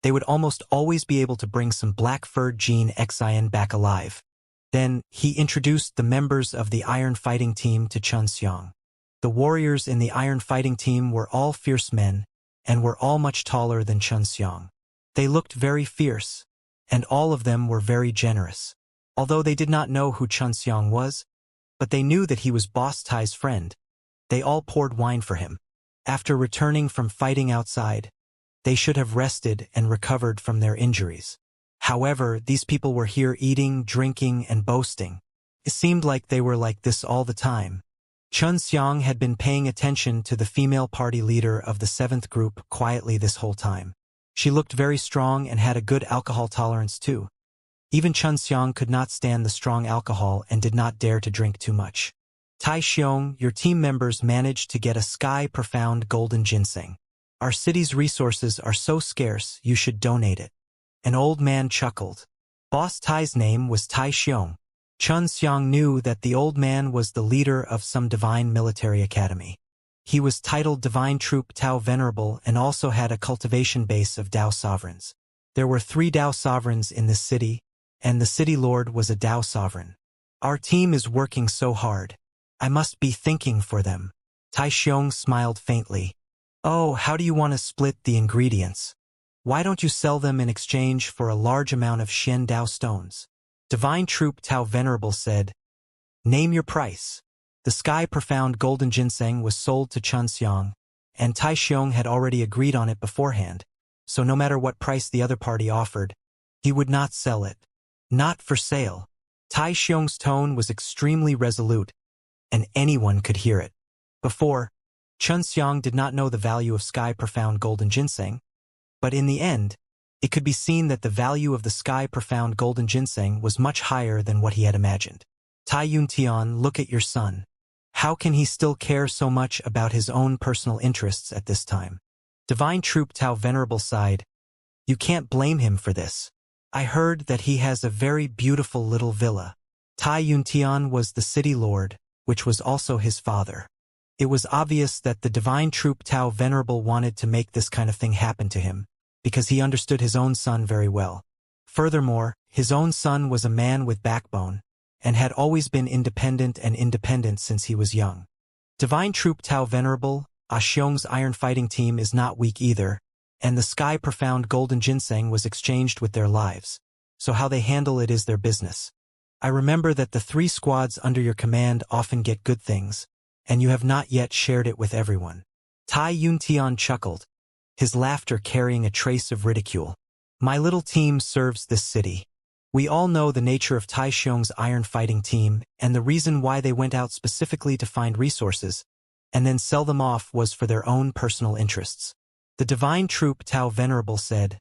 they would almost always be able to bring some black-furred Gene Xian back alive." Then, he introduced the members of the iron fighting team to Xianxia. The warriors in the iron fighting team were all fierce men, and were all much taller than Xianxia. They looked very fierce, and all of them were very generous. Although they did not know who Xianxia was, but they knew that he was Boss Tai's friend, they all poured wine for him. After returning from fighting outside, they should have rested and recovered from their injuries. However, these people were here eating, drinking, and boasting. It seemed like they were like this all the time. Xianxia had been paying attention to the female party leader of the 7th group quietly this whole time. She looked very strong and had a good alcohol tolerance too. Even Xianxia could not stand the strong alcohol and did not dare to drink too much. "Tai Xiong, your team members managed to get a sky-profound golden ginseng. Our city's resources are so scarce, you should donate it." An old man chuckled. Boss Tai's name was Tai Xiong. Xianxia knew that the old man was the leader of some divine military academy. He was titled Divine Troop Tao Venerable and also had a cultivation base of Dao Sovereigns. There were 3 Dao Sovereigns in this city, and the city lord was a Dao Sovereign. Our team is working so hard. I must be thinking for them. Tai Xiong smiled faintly. Oh, how do you want to split the ingredients? Why don't you sell them in exchange for a large amount of Xian Dao stones? Divine Troop Tao Venerable said, Name your price. The sky profound golden ginseng was sold to Xianxia, and Tai Xiong had already agreed on it beforehand, so no matter what price the other party offered, he would not sell it. Not for sale. Tai Xiong's tone was extremely resolute, and anyone could hear it. Before, Xianxia did not know the value of sky profound golden ginseng, but in the end, it could be seen that the value of the sky profound golden ginseng was much higher than what he had imagined. Tai Yuntian, look at your son. How can he still care so much about his own personal interests at this time? Divine Troop Tao Venerable sighed. You can't blame him for this. I heard that he has a very beautiful little villa. Tai Yuntian was the city lord, which was also his father. It was obvious that the Divine Troop Tao Venerable wanted to make this kind of thing happen to him, because he understood his own son very well. Furthermore, his own son was a man with backbone, and had always been independent since he was young. Divine Troop Tao Venerable, Xiong's iron fighting team is not weak either, and the sky profound golden ginseng was exchanged with their lives, so how they handle it is their business. I remember that the 3 squads under your command often get good things, and you have not yet shared it with everyone. Tai Yuntian chuckled, his laughter carrying a trace of ridicule. My little team serves this city. We all know the nature of Tai Xiong's iron fighting team, and the reason why they went out specifically to find resources, and then sell them off was for their own personal interests. The Divine Troop Tao Venerable said,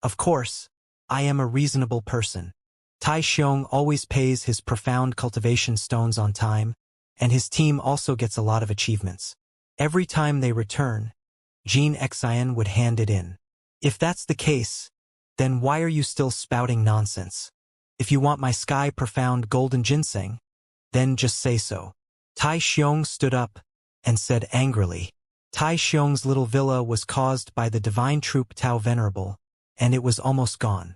Of course, I am a reasonable person. Tai Xiong always pays his profound cultivation stones on time, and his team also gets a lot of achievements. Every time they return, Jean Xian would hand it in. If that's the case, then why are you still spouting nonsense? If you want my sky profound golden ginseng, then just say so. Tai Xiong stood up and said angrily. Tai Xiong's little villa was caused by the Divine Troop Tao Venerable, and it was almost gone.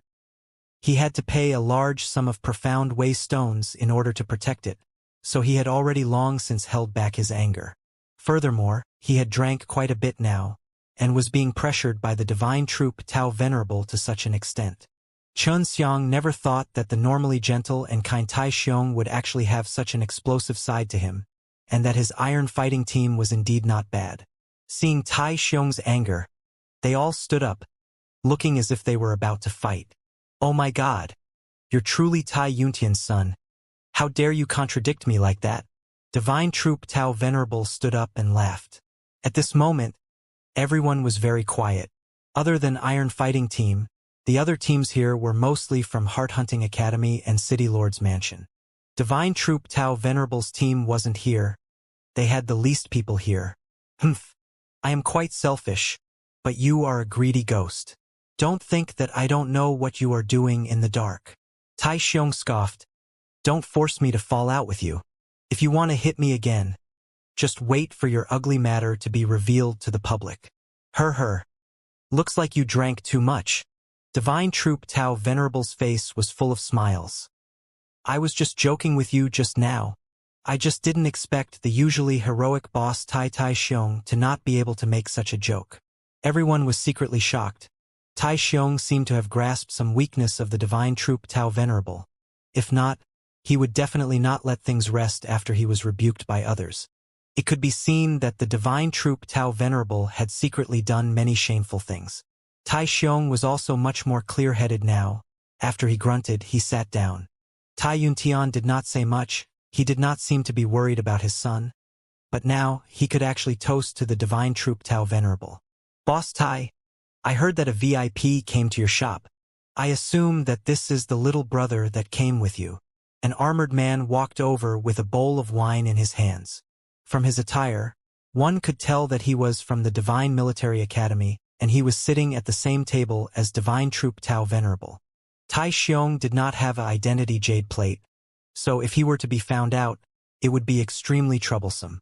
He had to pay a large sum of profound way stones in order to protect it, so he had already long since held back his anger. Furthermore, he had drank quite a bit now, and was being pressured by the Divine Troop Tao Venerable to such an extent. Xianxiang never thought that the normally gentle and kind Tai Xiong would actually have such an explosive side to him, and that his iron fighting team was indeed not bad. Seeing Tai Xiong's anger, they all stood up, looking as if they were about to fight. Oh my God! You're truly Tai Yuntian's son. How dare you contradict me like that? Divine Troop Tao Venerable stood up and laughed. At this moment, everyone was very quiet. Other than Iron Fighting Team, the other teams here were mostly from Heart Hunting Academy and City Lord's Mansion. Divine Troop Tao Venerable's team wasn't here. They had the least people here. Humph. I am quite selfish, but you are a greedy ghost. Don't think that I don't know what you are doing in the dark. Tai Xiong scoffed. Don't force me to fall out with you. If you want to hit me again, just wait for your ugly matter to be revealed to the public. Looks like you drank too much. Divine Troop Tao Venerable's face was full of smiles. I was just joking with you just now. I just didn't expect the usually heroic boss Tai Xiong to not be able to make such a joke. Everyone was secretly shocked. Tai Xiong seemed to have grasped some weakness of the Divine Troop Tao Venerable. If not, he would definitely not let things rest after he was rebuked by others. It could be seen that the Divine Troop Tao Venerable had secretly done many shameful things. Tai Xiong was also much more clear-headed now. After he grunted, he sat down. Tai Yuntian did not say much. He did not seem to be worried about his son. But now, he could actually toast to the Divine Troop Tao Venerable. Boss Tai, I heard that a VIP came to your shop. I assume that this is the little brother that came with you. An armored man walked over with a bowl of wine in his hands. From his attire, one could tell that he was from the Divine Military Academy, and he was sitting at the same table as Divine Troop Tao Venerable. Tai Xiong did not have an identity jade plate, so if he were to be found out, it would be extremely troublesome.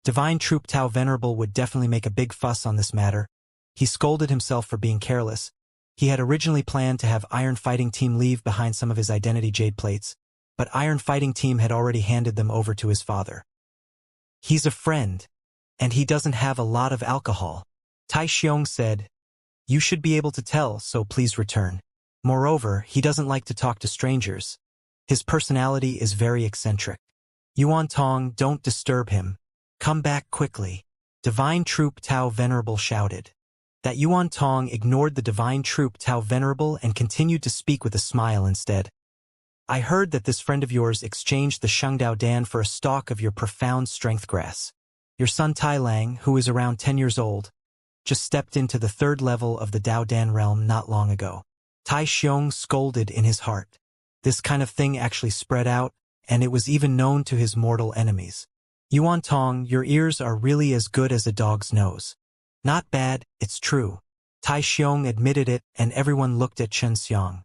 Divine Troop Tao Venerable would definitely make a big fuss on this matter. He scolded himself for being careless. He had originally planned to have Iron Fighting Team leave behind some of his identity jade plates, but Iron Fighting Team had already handed them over to his father. He's a friend, and he doesn't have a lot of alcohol. Tai Xiong said, you should be able to tell, so please return. Moreover, he doesn't like to talk to strangers. His personality is very eccentric. Yuan Tong, don't disturb him. Come back quickly. Divine Troop Tao Venerable shouted. That Yuan Tong ignored the Divine Troop Tao Venerable and continued to speak with a smile instead. I heard that this friend of yours exchanged the Shengdao Dan for a stalk of your profound strength grass. Your son Tai Lang, who is around 10 years old, just stepped into the 3rd level of the Dao Dan realm not long ago. Tai Xiong scolded in his heart. This kind of thing actually spread out, and it was even known to his mortal enemies. Yuan Tong, your ears are really as good as a dog's nose. Not bad, it's true. Tai Xiong admitted it, and everyone looked at Xianxia.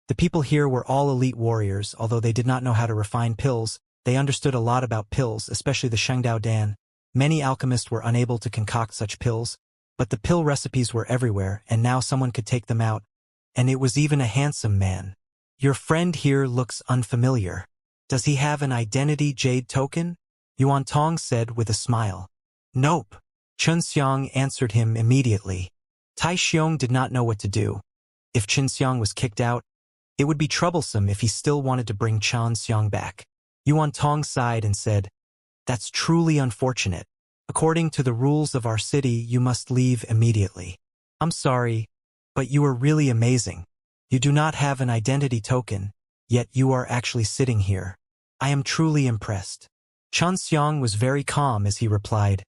The people here were all elite warriors, although they did not know how to refine pills. They understood a lot about pills, especially the Shengdao Dan. Many alchemists were unable to concoct such pills, but the pill recipes were everywhere, and now someone could take them out. And it was even a handsome man. Your friend here looks unfamiliar. Does he have an identity jade token? Yuan Tong said with a smile. Nope. Xianxia answered him immediately. Tai Xiong did not know what to do. If Xianxia was kicked out, it would be troublesome if he still wanted to bring Xianxia back. Yuan Tong sighed and said, that's truly unfortunate. According to the rules of our city, you must leave immediately. I'm sorry, but you are really amazing. You do not have an identity token, yet you are actually sitting here. I am truly impressed. Xianxia was very calm as he replied,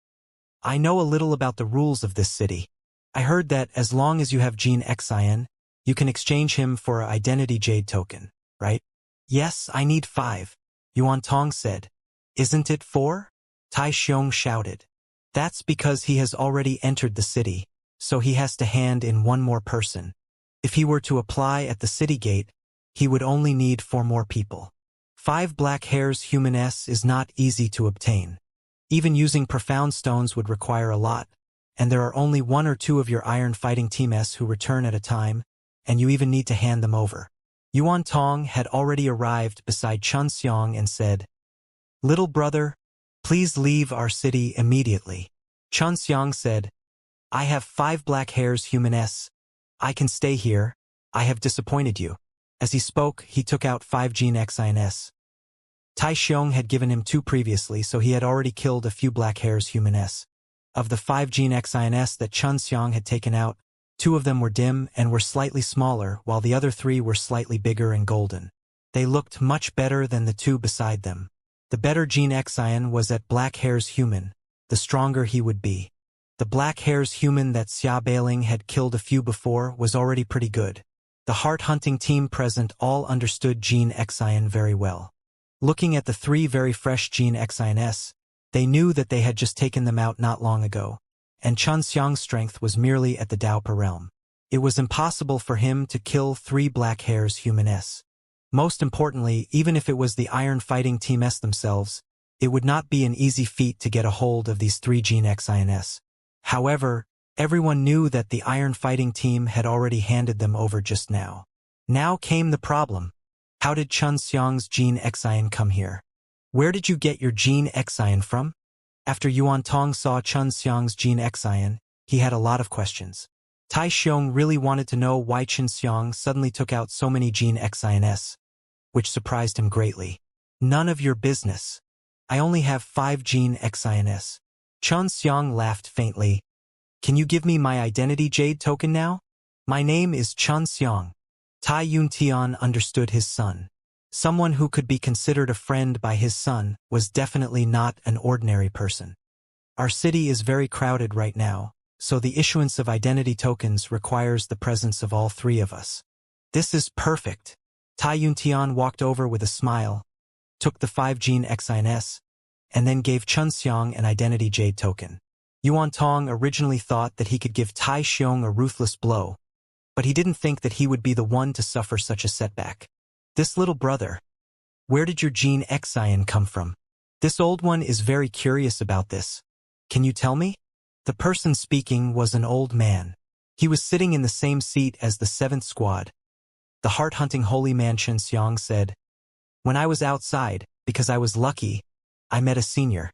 I know a little about the rules of this city. I heard that as long as you have Gene Xian, you can exchange him for an identity jade token, right? Yes, I need 5. Yuan Tong said. Isn't it 4? Tai Xiong shouted. That's because he has already entered the city, so he has to hand in 1 more person. If he were to apply at the city gate, he would only need 4 more people. 5 black hairs human S is not easy to obtain. Even using profound stones would require a lot, and there are only 1 or 2 of your Iron Fighting Team S who return at a time, and you even need to hand them over. Yuan Tong had already arrived beside Xianxia and said, Little brother, please leave our city immediately. Xianxia said, I have 5 black hairs human S. I can stay here. I have disappointed you. As he spoke, he took out 5 Gene Xian S. Tai Xiong had given him 2 previously, so he had already killed a few black hairs human S. Of the 5 Gene Xian S that Xianxia had taken out, 2 of them were dim and were slightly smaller, while the other 3 were slightly bigger and golden. They looked much better than the 2 beside them. The better Gene Xian was at black hairs human, the stronger he would be. The black hairs human that Xia Bailing had killed a few before was already pretty good. The heart-hunting team present all understood Gene Xian very well. Looking at the 3 very fresh Gene Xian S, they knew that they had just taken them out not long ago, and Xianxia's strength was merely at the Dao Per realm. It was impossible for him to kill 3 black hairs human S. Most importantly, even if it was the Iron Fighting Team S themselves, it would not be an easy feat to get a hold of these 3 Gene Xian S. However, everyone knew that the Iron Fighting Team had already handed them over just now. Now came the problem. How did Xianxia's Gene Xian come here? Where did you get your Gene Xian from? After Yuan Tong saw Xianxia's Gene Xian, he had a lot of questions. Tai Xiong really wanted to know why Xianxia suddenly took out so many Gene Xian S, which surprised him greatly. None of your business. I only have 5 Gene Xian S. Xianxia laughed faintly. Can you give me my identity jade token now? My name is Xianxia. Tai Yuntian understood his son. Someone who could be considered a friend by his son was definitely not an ordinary person. Our city is very crowded right now, so the issuance of identity tokens requires the presence of all 3 of us. This is perfect. Tai Yuntian walked over with a smile, took the 5 Gene Xian S, and then gave Xianxia an identity jade token. Yuan Tong originally thought that he could give Tai Xiong a ruthless blow, but he didn't think that he would be the one to suffer such a setback. This little brother, where did your Gene Xian come from? This old one is very curious about this. Can you tell me? The person speaking was an old man. He was sitting in the same seat as the 7th squad. The heart-hunting holy man Xianxia said, When I was outside, because I was lucky, I met a senior.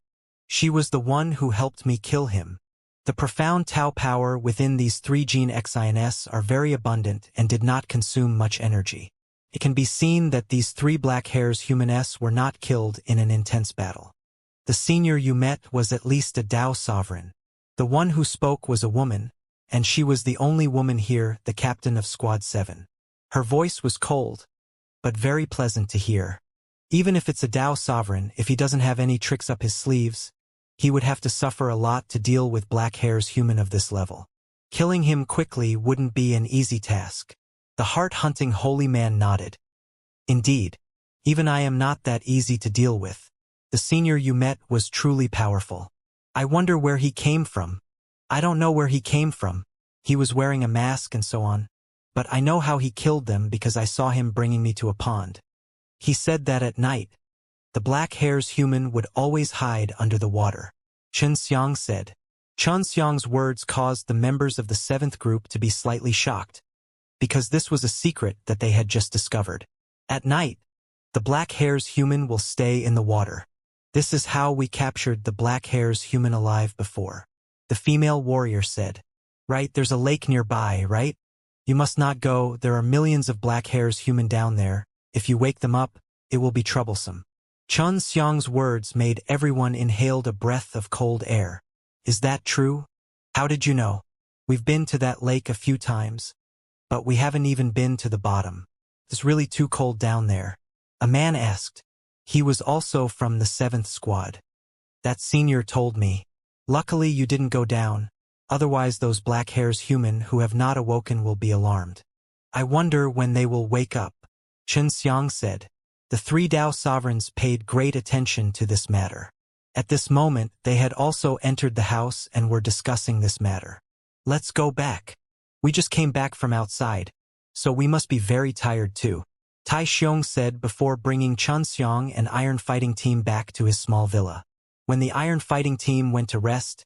She was the one who helped me kill him. The profound Tao power within these three gene Xins are very abundant and did not consume much energy. It can be seen that these three black hairs human S were not killed in an intense battle. The senior you met was at least a Tao sovereign. The one who spoke was a woman, and she was the only woman here, the captain of Squad 7. Her voice was cold, but very pleasant to hear. Even if it's a Tao sovereign, if he doesn't have any tricks up his sleeves, he would have to suffer a lot to deal with black hairs human of this level. Killing him quickly wouldn't be an easy task. The heart-hunting holy man nodded. Indeed, even I am not that easy to deal with. The senior you met was truly powerful. I wonder where he came from. I don't know where he came from. He was wearing a mask and so on. But I know how he killed them because I saw him bringing me to a pond. He said that at night, the black hairs human would always hide under the water. Xianxia said. Xianxia's words caused the members of the 7th group to be slightly shocked, because this was a secret that they had just discovered. At night, the black hairs human will stay in the water. This is how we captured the black hairs human alive before. The female warrior said. Right, there's a lake nearby, right? You must not go, there are millions of black hairs human down there. If you wake them up, it will be troublesome. Xianxia's words made everyone inhaled a breath of cold air. Is that true? How did you know? We've been to that lake a few times, but we haven't even been to the bottom. It's really too cold down there. A man asked. He was also from the 7th squad. That senior told me. Luckily you didn't go down, otherwise those black hairs human who have not awoken will be alarmed. I wonder when they will wake up. Xianxia said. The 3 Tao sovereigns paid great attention to this matter. At this moment, they had also entered the house and were discussing this matter. Let's go back. We just came back from outside, so we must be very tired too. Tai Xiong said before bringing Xianxia and Iron Fighting Team back to his small villa. When the Iron Fighting Team went to rest,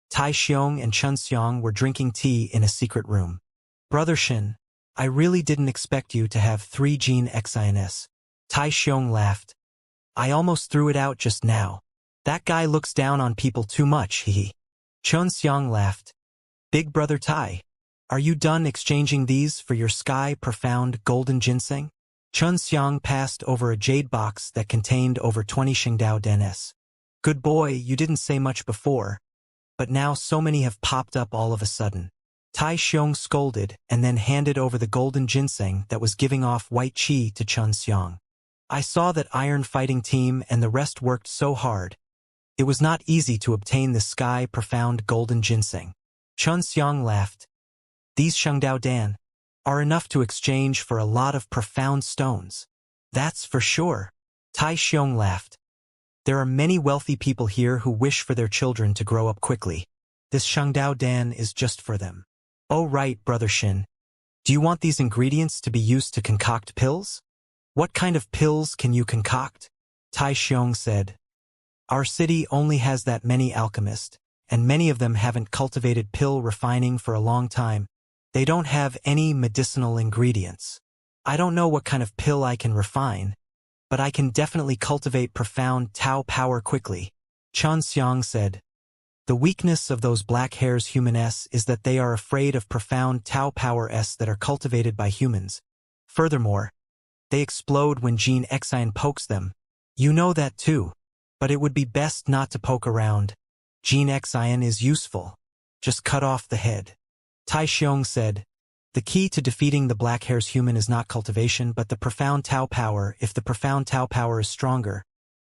Tai Xiong and Xianxia were drinking tea in a secret room. Brother Shin, I really didn't expect you to have 3 gene Xins. Tai Xiong laughed. I almost threw it out just now. That guy looks down on people too much, hehe. Xianxia laughed. Big brother Tai, are you done exchanging these for your sky profound golden ginseng? Xianxia passed over a jade box that contained over 20 Xingdao Den's. Good boy, you didn't say much before, but now so many have popped up all of a sudden. Tai Xiong scolded and then handed over the golden ginseng that was giving off white qi to Xianxia. I saw that Iron Fighting Team and the rest worked so hard. It was not easy to obtain the sky profound golden ginseng. Xianxia laughed. These Shengdao Dan are enough to exchange for a lot of profound stones. That's for sure. Tai Xiong laughed. There are many wealthy people here who wish for their children to grow up quickly. This Shengdao Dan is just for them. Oh right, Brother Shin. Do you want these ingredients to be used to concoct pills? What kind of pills can you concoct? Tai Xiong said. Our city only has that many alchemists, and many of them haven't cultivated pill refining for a long time. They don't have any medicinal ingredients. I don't know what kind of pill I can refine, but I can definitely cultivate profound Tao power quickly. Xianxia said. The weakness of those black hairs human S is that they are afraid of profound Tao power S that are cultivated by humans. Furthermore, they explode when Gene Xian pokes them. You know that too. But it would be best not to poke around. Gene Xian is useful. Just cut off the head. Tai Xiong said. The key to defeating the black hairs human is not cultivation but the profound Tao power. If the profound Tao power is stronger,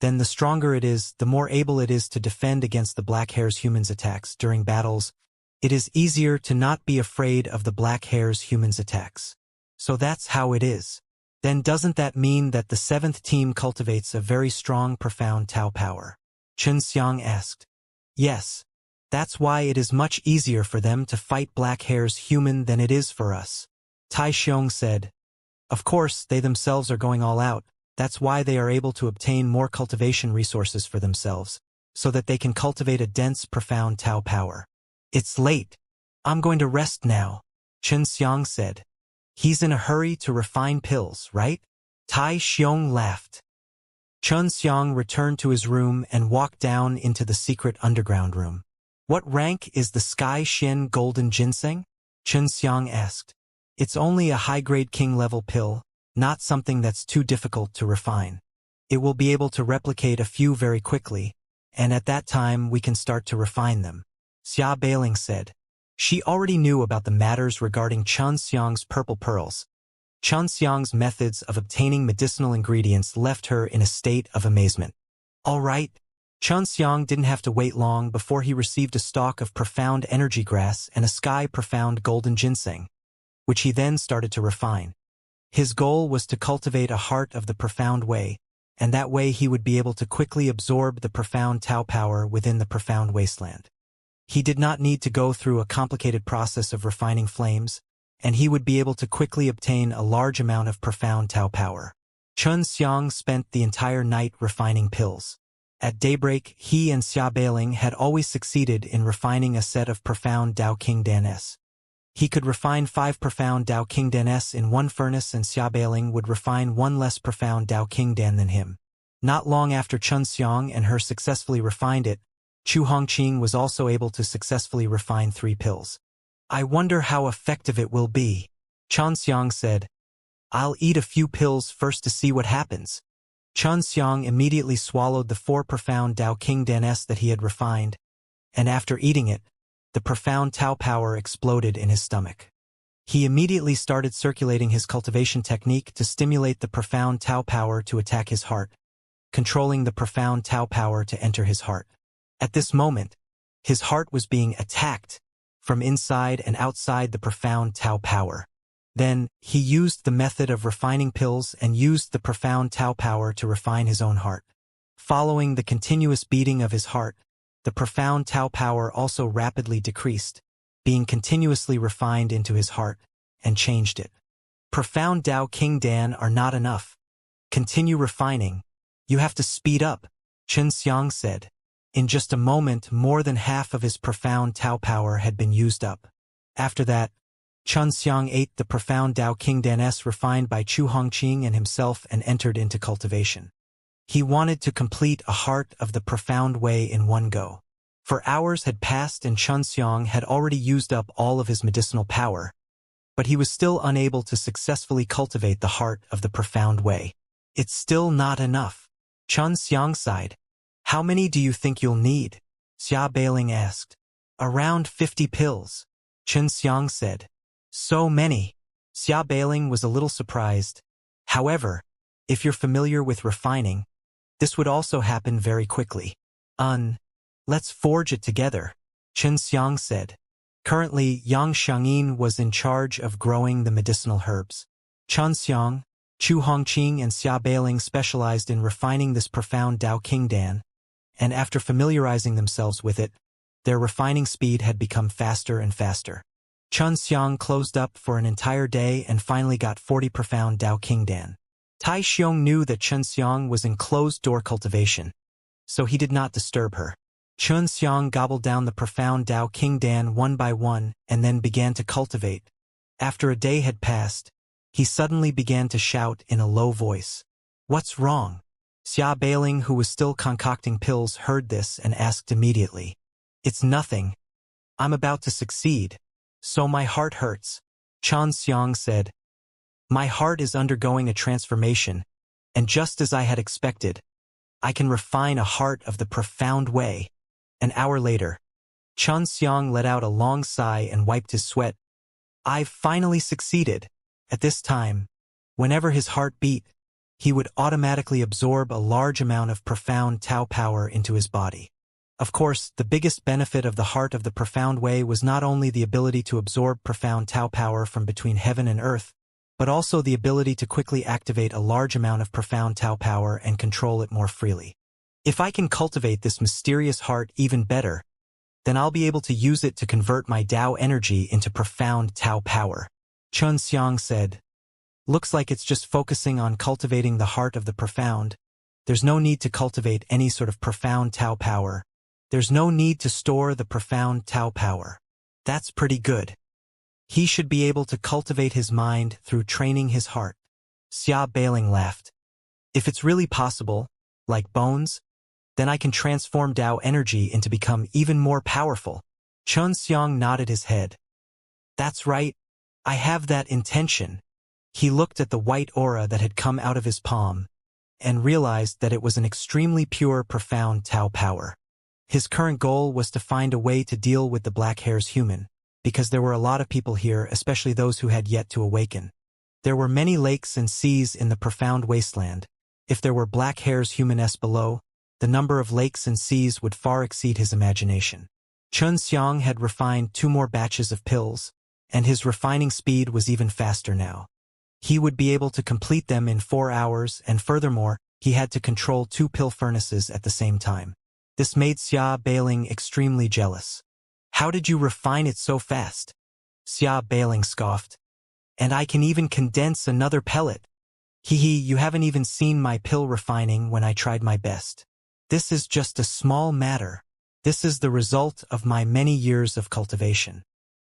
then the stronger it is, the more able it is to defend against the black hairs human's attacks. During battles, it is easier to not be afraid of the black hairs human's attacks. So that's how it is. Then doesn't that mean that the 7th team cultivates a very strong profound Tao power? Xianxia asked. Yes. That's why it is much easier for them to fight black hairs human than it is for us. Tai Xiong said. Of course, they themselves are going all out. That's why they are able to obtain more cultivation resources for themselves, so that they can cultivate a dense profound Tao power. It's late. I'm going to rest now, Xianxia said. He's in a hurry to refine pills, right? Tai Xiong laughed. Chun Xiang returned to his room and walked down into the secret underground room. What rank is the Sky Xin Golden Ginseng? Chun Xiang asked. It's only a high-grade king-level pill, not something that's too difficult to refine. It will be able to replicate a few very quickly, and at that time we can start to refine them, Xia Bailing said. She already knew about the matters regarding Chun Xiang's purple pearls. Chun Xiang's methods of obtaining medicinal ingredients left her in a state of amazement. All right. Chun Xiang didn't have to wait long before he received a stalk of profound energy grass and a sky profound golden ginseng, which he then started to refine. His goal was to cultivate a heart of the profound way, and that way he would be able to quickly absorb the profound Tao power within the profound wasteland. He did not need to go through a complicated process of refining flames, and he would be able to quickly obtain a large amount of profound Tao power. Chun Xiang spent the entire night refining pills. At daybreak, he and Xia Bailing had always succeeded in refining a set of profound Dao King Dan S. He could refine 5 profound Dao King Dan S in one furnace, and Xia Bailing would refine 1 less profound Dao King Dan than him. Not long after Chun Xiang and her successfully refined it, Chu Hongqing was also able to successfully refine 3 pills. I wonder how effective it will be, Chun Xiang said. I'll eat a few pills first to see what happens. Chun Xiang immediately swallowed the 4 profound Dao King Dan S that he had refined, and after eating it, the profound Tao power exploded in his stomach. He immediately started circulating his cultivation technique to stimulate the profound Tao power to attack his heart, controlling the profound Tao power to enter his heart. At this moment, his heart was being attacked from inside and outside the profound Tao power. Then, he used the method of refining pills and used the profound Tao power to refine his own heart. Following the continuous beating of his heart, the profound Tao power also rapidly decreased, being continuously refined into his heart, and changed it. Profound Dao King Dan are not enough. Continue refining. You have to speed up, Chun Xiang said. In just a moment, more than half of his profound Tao power had been used up. After that, Chun Xiang ate the profound Dao King Dan S refined by Chu Hongqing and himself and entered into cultivation. He wanted to complete a heart of the profound way in one go. For hours had passed and Chun Xiang had already used up all of his medicinal power, but he was still unable to successfully cultivate the heart of the profound way. It's still not enough. Chun Xiang sighed. How many do you think you'll need? Xia Bailing asked. Around 50 pills, Chun Xiang said. So many. Xia Bailing was a little surprised. However, if you're familiar with refining, this would also happen very quickly. Let's forge it together, Chun Xiang said. Currently, Yang Xiangyin was in charge of growing the medicinal herbs. Chun Xiang, Chu Hongqing and Xia Bailing specialized in refining this profound Dao King Dan, and after familiarizing themselves with it, their refining speed had become faster and faster. Chun Xiang closed up for an entire day and finally got 40 profound Dao King Dan. Tai Xiong knew that Chun Xiang was in closed-door cultivation, so he did not disturb her. Chun Xiang gobbled down the profound Dao King Dan one by one and then began to cultivate. After a day had passed, he suddenly began to shout in a low voice. What's wrong? Xia Bailing, who was still concocting pills, heard this and asked immediately. It's nothing. I'm about to succeed. So my heart hurts. Chun Xiang said. My heart is undergoing a transformation, and just as I had expected, I can refine a heart of the profound way. An hour later, Chun Xiang let out a long sigh and wiped his sweat. I've finally succeeded. At this time, whenever his heart beat, he would automatically absorb a large amount of profound Tao power into his body. Of course, the biggest benefit of the heart of the profound way was not only the ability to absorb profound Tao power from between heaven and earth, but also the ability to quickly activate a large amount of profound Tao power and control it more freely. If I can cultivate this mysterious heart even better, then I'll be able to use it to convert my Tao energy into profound Tao power, Chun Xiang said. Looks like it's just focusing on cultivating the heart of the profound. There's no need to cultivate any sort of profound Tao power. There's no need to store the profound Tao power. That's pretty good. He should be able to cultivate his mind through training his heart. Xia Bailing laughed. If it's really possible, like bones? Then I can transform Tao energy into become even more powerful. Xianxia nodded his head. That's right. I have that intention. He looked at the white aura that had come out of his palm and realized that it was an extremely pure, profound Tao power. His current goal was to find a way to deal with the black hairs human, because there were a lot of people here, especially those who had yet to awaken. There were many lakes and seas in the profound wasteland. If there were black hairs human-s below, the number of lakes and seas would far exceed his imagination. Xiang had refined 2 more batches of pills, and his refining speed was even faster now. He would be able to complete them in 4 hours, and furthermore, he had to control 2 pill furnaces at the same time. This made Xia Bailing extremely jealous. How did you refine it so fast? Xia Bailing scoffed. And I can even condense another pellet. You haven't even seen my pill refining when I tried my best. This is just a small matter. This is the result of my many years of cultivation.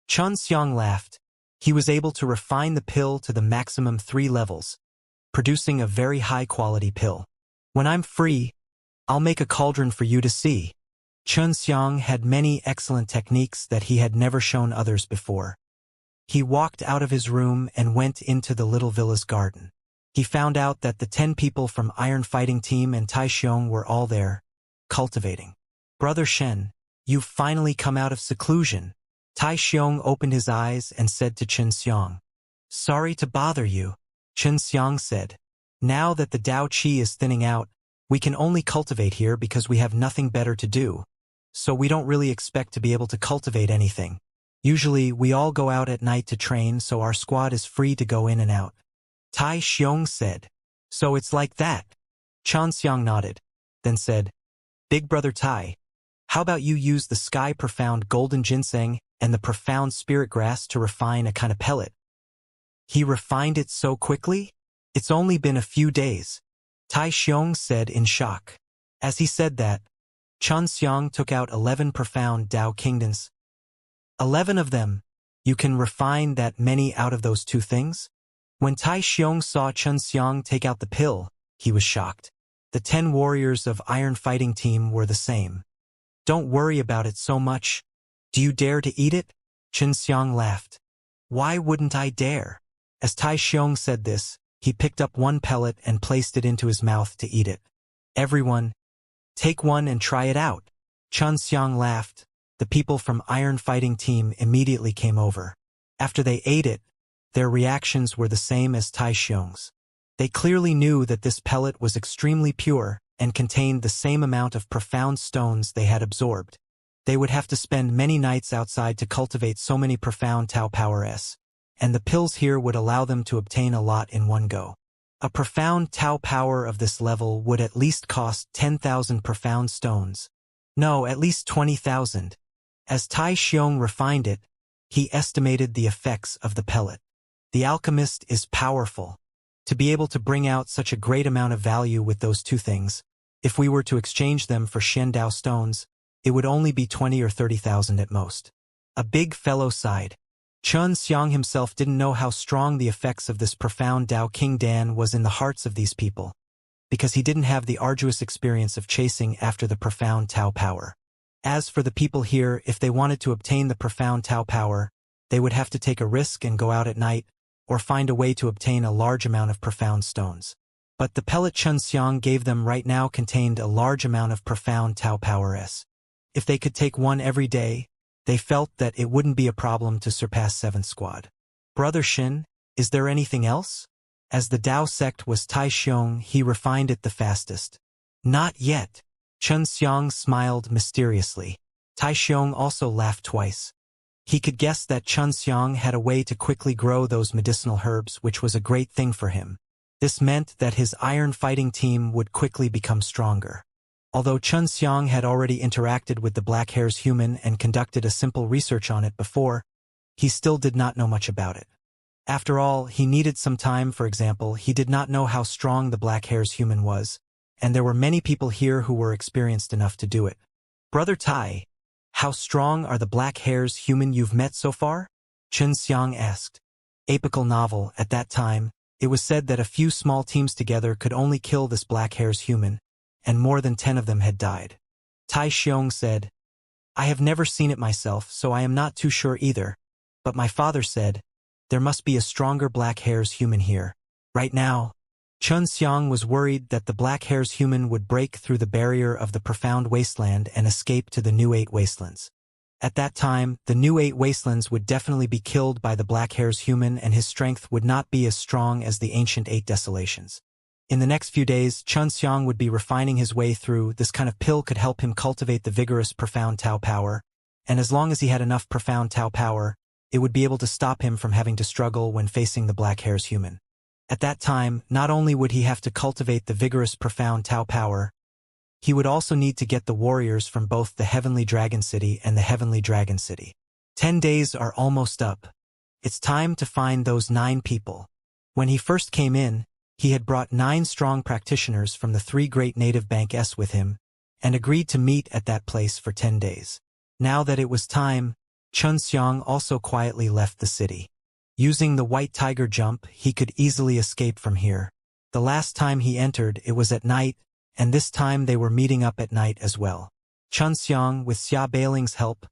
Xiang laughed. He was able to refine the pill to the maximum 3 levels, producing a very high-quality pill. When I'm free, I'll make a cauldron for you to see. Xiang had many excellent techniques that he had never shown others before. He walked out of his room and went into the little villa's garden. He found out that the 10 people from Iron Fighting Team and Tai Xiong were all there, cultivating. Brother Shen, you've finally come out of seclusion. Tai Xiong opened his eyes and said to Xiang. Sorry to bother you, Xiang said. Now that the Dao Qi is thinning out, we can only cultivate here because we have nothing better to do. So we don't really expect to be able to cultivate anything. Usually, we all go out at night to train, so our squad is free to go in and out. Tai Xiong said. So it's like that. Xiang nodded, then said, Big Brother Tai, how about you use the sky profound golden ginseng and the profound spirit grass to refine a kind of pellet? He refined it so quickly? It's only been a few days, Tai Xiong said in shock. As he said that, Xiang took out 11 profound Dao kingdoms. 11 of them? You can refine that many out of those 2 things? When Tai Xiong saw Xiang take out the pill, he was shocked. The 10 warriors of Iron Fighting Team were the same. Don't worry about it so much. Do you dare to eat it? Xiang laughed. Why wouldn't I dare? As Tai Xiong said this, he picked up 1 pellet and placed it into his mouth to eat it. Everyone, take one and try it out. Xiang laughed. The people from Iron Fighting Team immediately came over. After they ate it, their reactions were the same as Tai Xiong's. They clearly knew that this pellet was extremely pure and contained the same amount of profound stones they had absorbed. They would have to spend many nights outside to cultivate so many profound Tao powers, and the pills here would allow them to obtain a lot in one go. A profound Tao power of this level would at least cost 10,000 profound stones. No, at least 20,000. As Tai Xiong refined it, he estimated the effects of the pellet. The alchemist is powerful. To be able to bring out such a great amount of value with those 2 things, if we were to exchange them for Shendao stones, it would only be 20 or 30,000 at most. A big fellow sighed. Xiang himself didn't know how strong the effects of this profound Dao King Dan was in the hearts of these people, because he didn't have the arduous experience of chasing after the profound Tao power. As for the people here, if they wanted to obtain the profound Tao power, they would have to take a risk and go out at night, or find a way to obtain a large amount of profound stones. But the pellet Xiang gave them right now contained a large amount of profound Tao powers. If they could take one every day, they felt that it wouldn't be a problem to surpass 7th squad. Brother Shin, is there anything else? As the Dao sect was Tai Xiong, he refined it the fastest. Not yet. Xiang smiled mysteriously. Tai Xiong also laughed twice. He could guess that Xiang had a way to quickly grow those medicinal herbs, which was a great thing for him. This meant that his Iron Fighting Team would quickly become stronger. Although Xiang had already interacted with the black hairs human and conducted a simple research on it before, he still did not know much about it. After all, he needed some time. For example, he did not know how strong the black hairs human was, and there were many people here who were experienced enough to do it. Brother Tai, how strong are the black hairs human you've met so far? Xiang asked. Apical novel, at that time, it was said that a few small teams together could only kill this black hairs human, and more than 10 of them had died. Tai Xiong said, I have never seen it myself, so I am not too sure either. But my father said, there must be a stronger black hairs human here. Right now, Chun Xiang was worried that the black hairs human would break through the barrier of the profound wasteland and escape to the new 8 wastelands. At that time, the new 8 wastelands would definitely be killed by the black hairs human, and his strength would not be as strong as the ancient 8 desolations. In the next few days, Chun Xiang would be refining his way through. This kind of pill could help him cultivate the vigorous profound Tao power, and as long as he had enough profound Tao power, it would be able to stop him from having to struggle when facing the black hairs human. At that time, not only would he have to cultivate the vigorous profound Tao power, he would also need to get the warriors from both the Heavenly Dragon City and the Heavenly Dragon City. 10 days are almost up. It's time to find those 9 people. When he first came in, he had brought 9 strong practitioners from the 3 great native banks with him, and agreed to meet at that place for 10 days. Now that it was time, Chun Xiang also quietly left the city. Using the white tiger jump, he could easily escape from here. The last time he entered, it was at night, and this time they were meeting up at night as well. Chun Xiang, with Xia Beiling's help,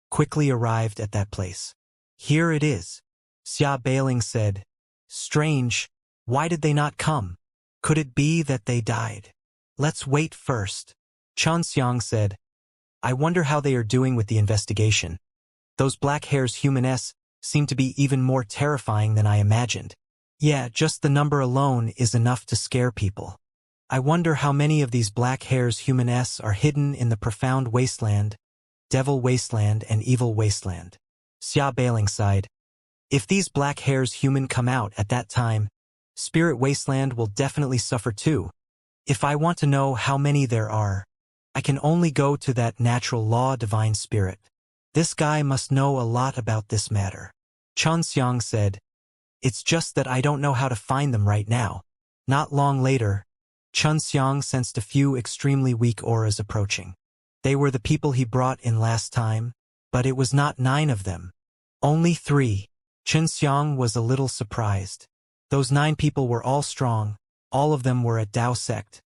quickly arrived at that place. Here it is. Xia Beiling said, strange, why did they not come? Could it be that they died? Let's wait first. Chun Xiang said, I wonder how they are doing with the investigation. Those black hairs humaness seem to be even more terrifying than I imagined. Yeah, just the number alone is enough to scare people. I wonder how many of these black hairs humaness are hidden in the profound wasteland, devil wasteland and evil wasteland. Xia Beiling sighed. If these black hairs human come out at that time, spirit wasteland will definitely suffer too. If I want to know how many there are, I can only go to that natural law divine spirit. This guy must know a lot about this matter. Chun Xiang said, it's just that I don't know how to find them right now. Not long later, Chun Xiang sensed a few extremely weak auras approaching. They were the people he brought in last time, but it was not 9 of them. Only 3. Chun Xiang was a little surprised. Those 9 people were all strong, all of them were at Dao sect,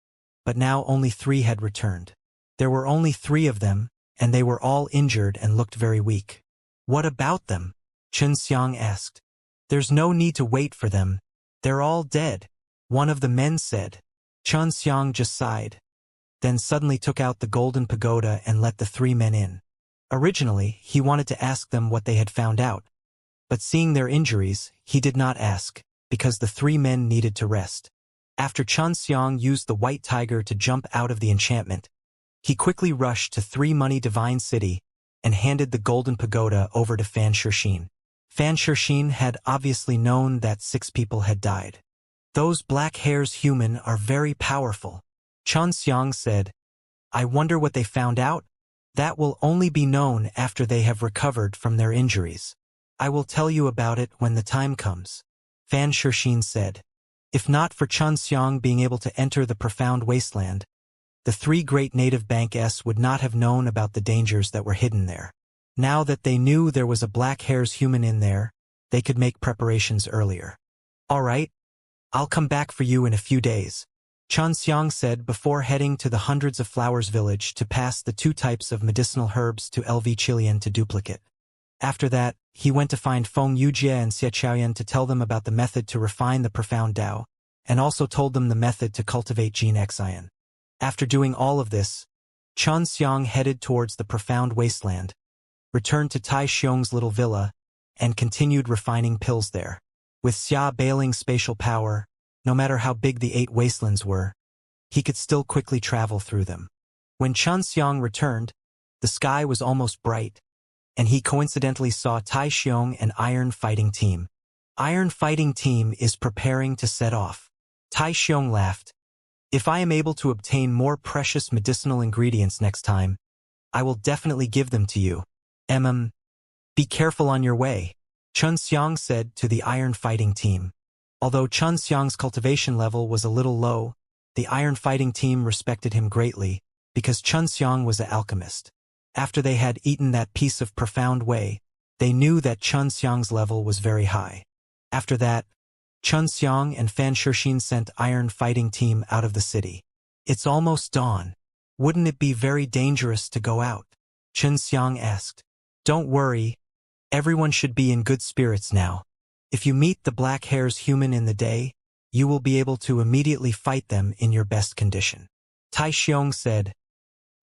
but now only 3 had returned. There were only 3 of them, and they were all injured and looked very weak. What about them? Chun Xiang asked. There's no need to wait for them. They're all dead, one of the men said. Chun Xiang just sighed, then suddenly took out the golden pagoda and let the 3 men in. Originally, he wanted to ask them what they had found out, but seeing their injuries, he did not ask, because the 3 men needed to rest. After Chun Xiang used the white tiger to jump out of the enchantment, he quickly rushed to 3 Money Divine City and handed the golden pagoda over to Fan Shixin. Fan Shixin had obviously known that 6 people had died. Those black hairs human are very powerful. Chun Xiang said, I wonder what they found out? That will only be known after they have recovered from their injuries. I will tell you about it when the time comes. Fan Shixin said. If not for Chun Xiang being able to enter the profound wasteland, the 3 great native banks would not have known about the dangers that were hidden there. Now that they knew there was a black hairs human in there, they could make preparations earlier. All right, I'll come back for you in a few days, Chun Xiang said before heading to the Hundreds of Flowers village to pass the 2 types of medicinal herbs to LV Chilian to duplicate. After that, he went to find Feng Yujie and Xiaoqian to tell them about the method to refine the profound Dao, and also told them the method to cultivate Gene Xian. After doing all of this, Chun Xiang headed towards the profound wasteland, returned to Tai Xiong's little villa, and continued refining pills there. With Xia Beiling's spatial power, no matter how big the 8 wastelands were, he could still quickly travel through them. When Chun Xiang returned, the sky was almost bright, and he coincidentally saw Tai Xiong and Iron Fighting Team. Iron Fighting Team is preparing to set off. Tai Xiong laughed. If I am able to obtain more precious medicinal ingredients next time, I will definitely give them to you. Be careful on your way, Chun Xiang said to the Iron Fighting Team. Although Chun Xiang's cultivation level was a little low, the Iron Fighting Team respected him greatly, because Chun Xiang was an alchemist. After they had eaten that piece of profound whey, they knew that Chun Xiang's level was very high. After that, Chun Xiang and Fan Shixin sent Iron Fighting Team out of the city. It's almost dawn. Wouldn't it be very dangerous to go out? Xianxia asked. Don't worry. Everyone should be in good spirits now. If you meet the black hairs human in the day, you will be able to immediately fight them in your best condition. Tai Xiong said,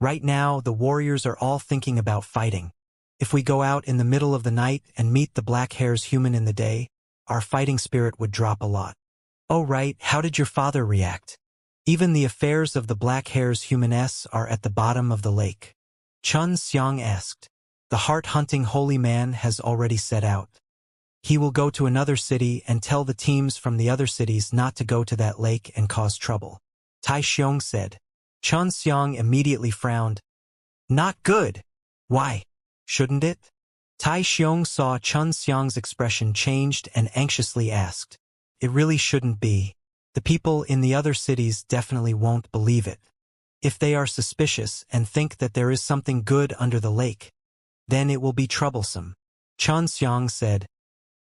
right now the warriors are all thinking about fighting. If we go out in the middle of the night and meet the black hairs human in the day, our fighting spirit would drop a lot. Oh right, how did your father react? Even the affairs of the black hairs humaness are at the bottom of the lake. Chun Xiang asked. The heart-hunting holy man has already set out. He will go to another city and tell the teams from the other cities not to go to that lake and cause trouble. Tai Xiong said. Chun Xiang immediately frowned. Not good. Why? Shouldn't it? Tai Xiong saw Chun Xiang's expression changed and anxiously asked. It really shouldn't be. The people in the other cities definitely won't believe it. If they are suspicious and think that there is something good under the lake, then it will be troublesome. Chun Xiang said.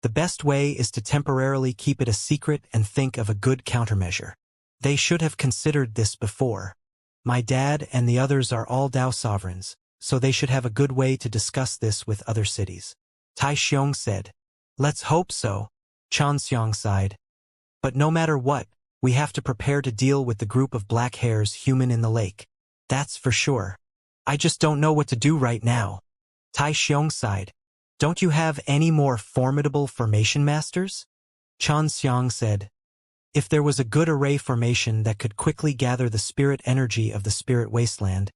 The best way is to temporarily keep it a secret and think of a good countermeasure. They should have considered this before. My dad and the others are all Dao sovereigns, so they should have a good way to discuss this with other cities. Tai Xiong said. Let's hope so. Chun Xiang sighed. But no matter what, we have to prepare to deal with the group of black hairs human in the lake. That's for sure. I just don't know what to do right now. Tai Xiong sighed. Don't you have any more formidable formation masters? Chun Xiang said. If there was a good array formation that could quickly gather the spirit energy of the spirit wasteland,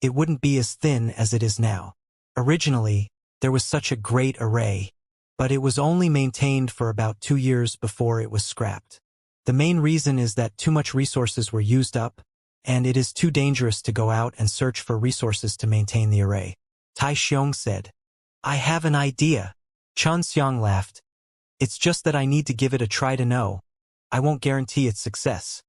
it wouldn't be as thin as it is now. Originally, there was such a great array, but it was only maintained for about 2 years before it was scrapped. The main reason is that too much resources were used up, and it is too dangerous to go out and search for resources to maintain the array. Tai Xiong said. I have an idea. Chun Xiang laughed. It's just that I need to give it a try to know. I won't guarantee its success.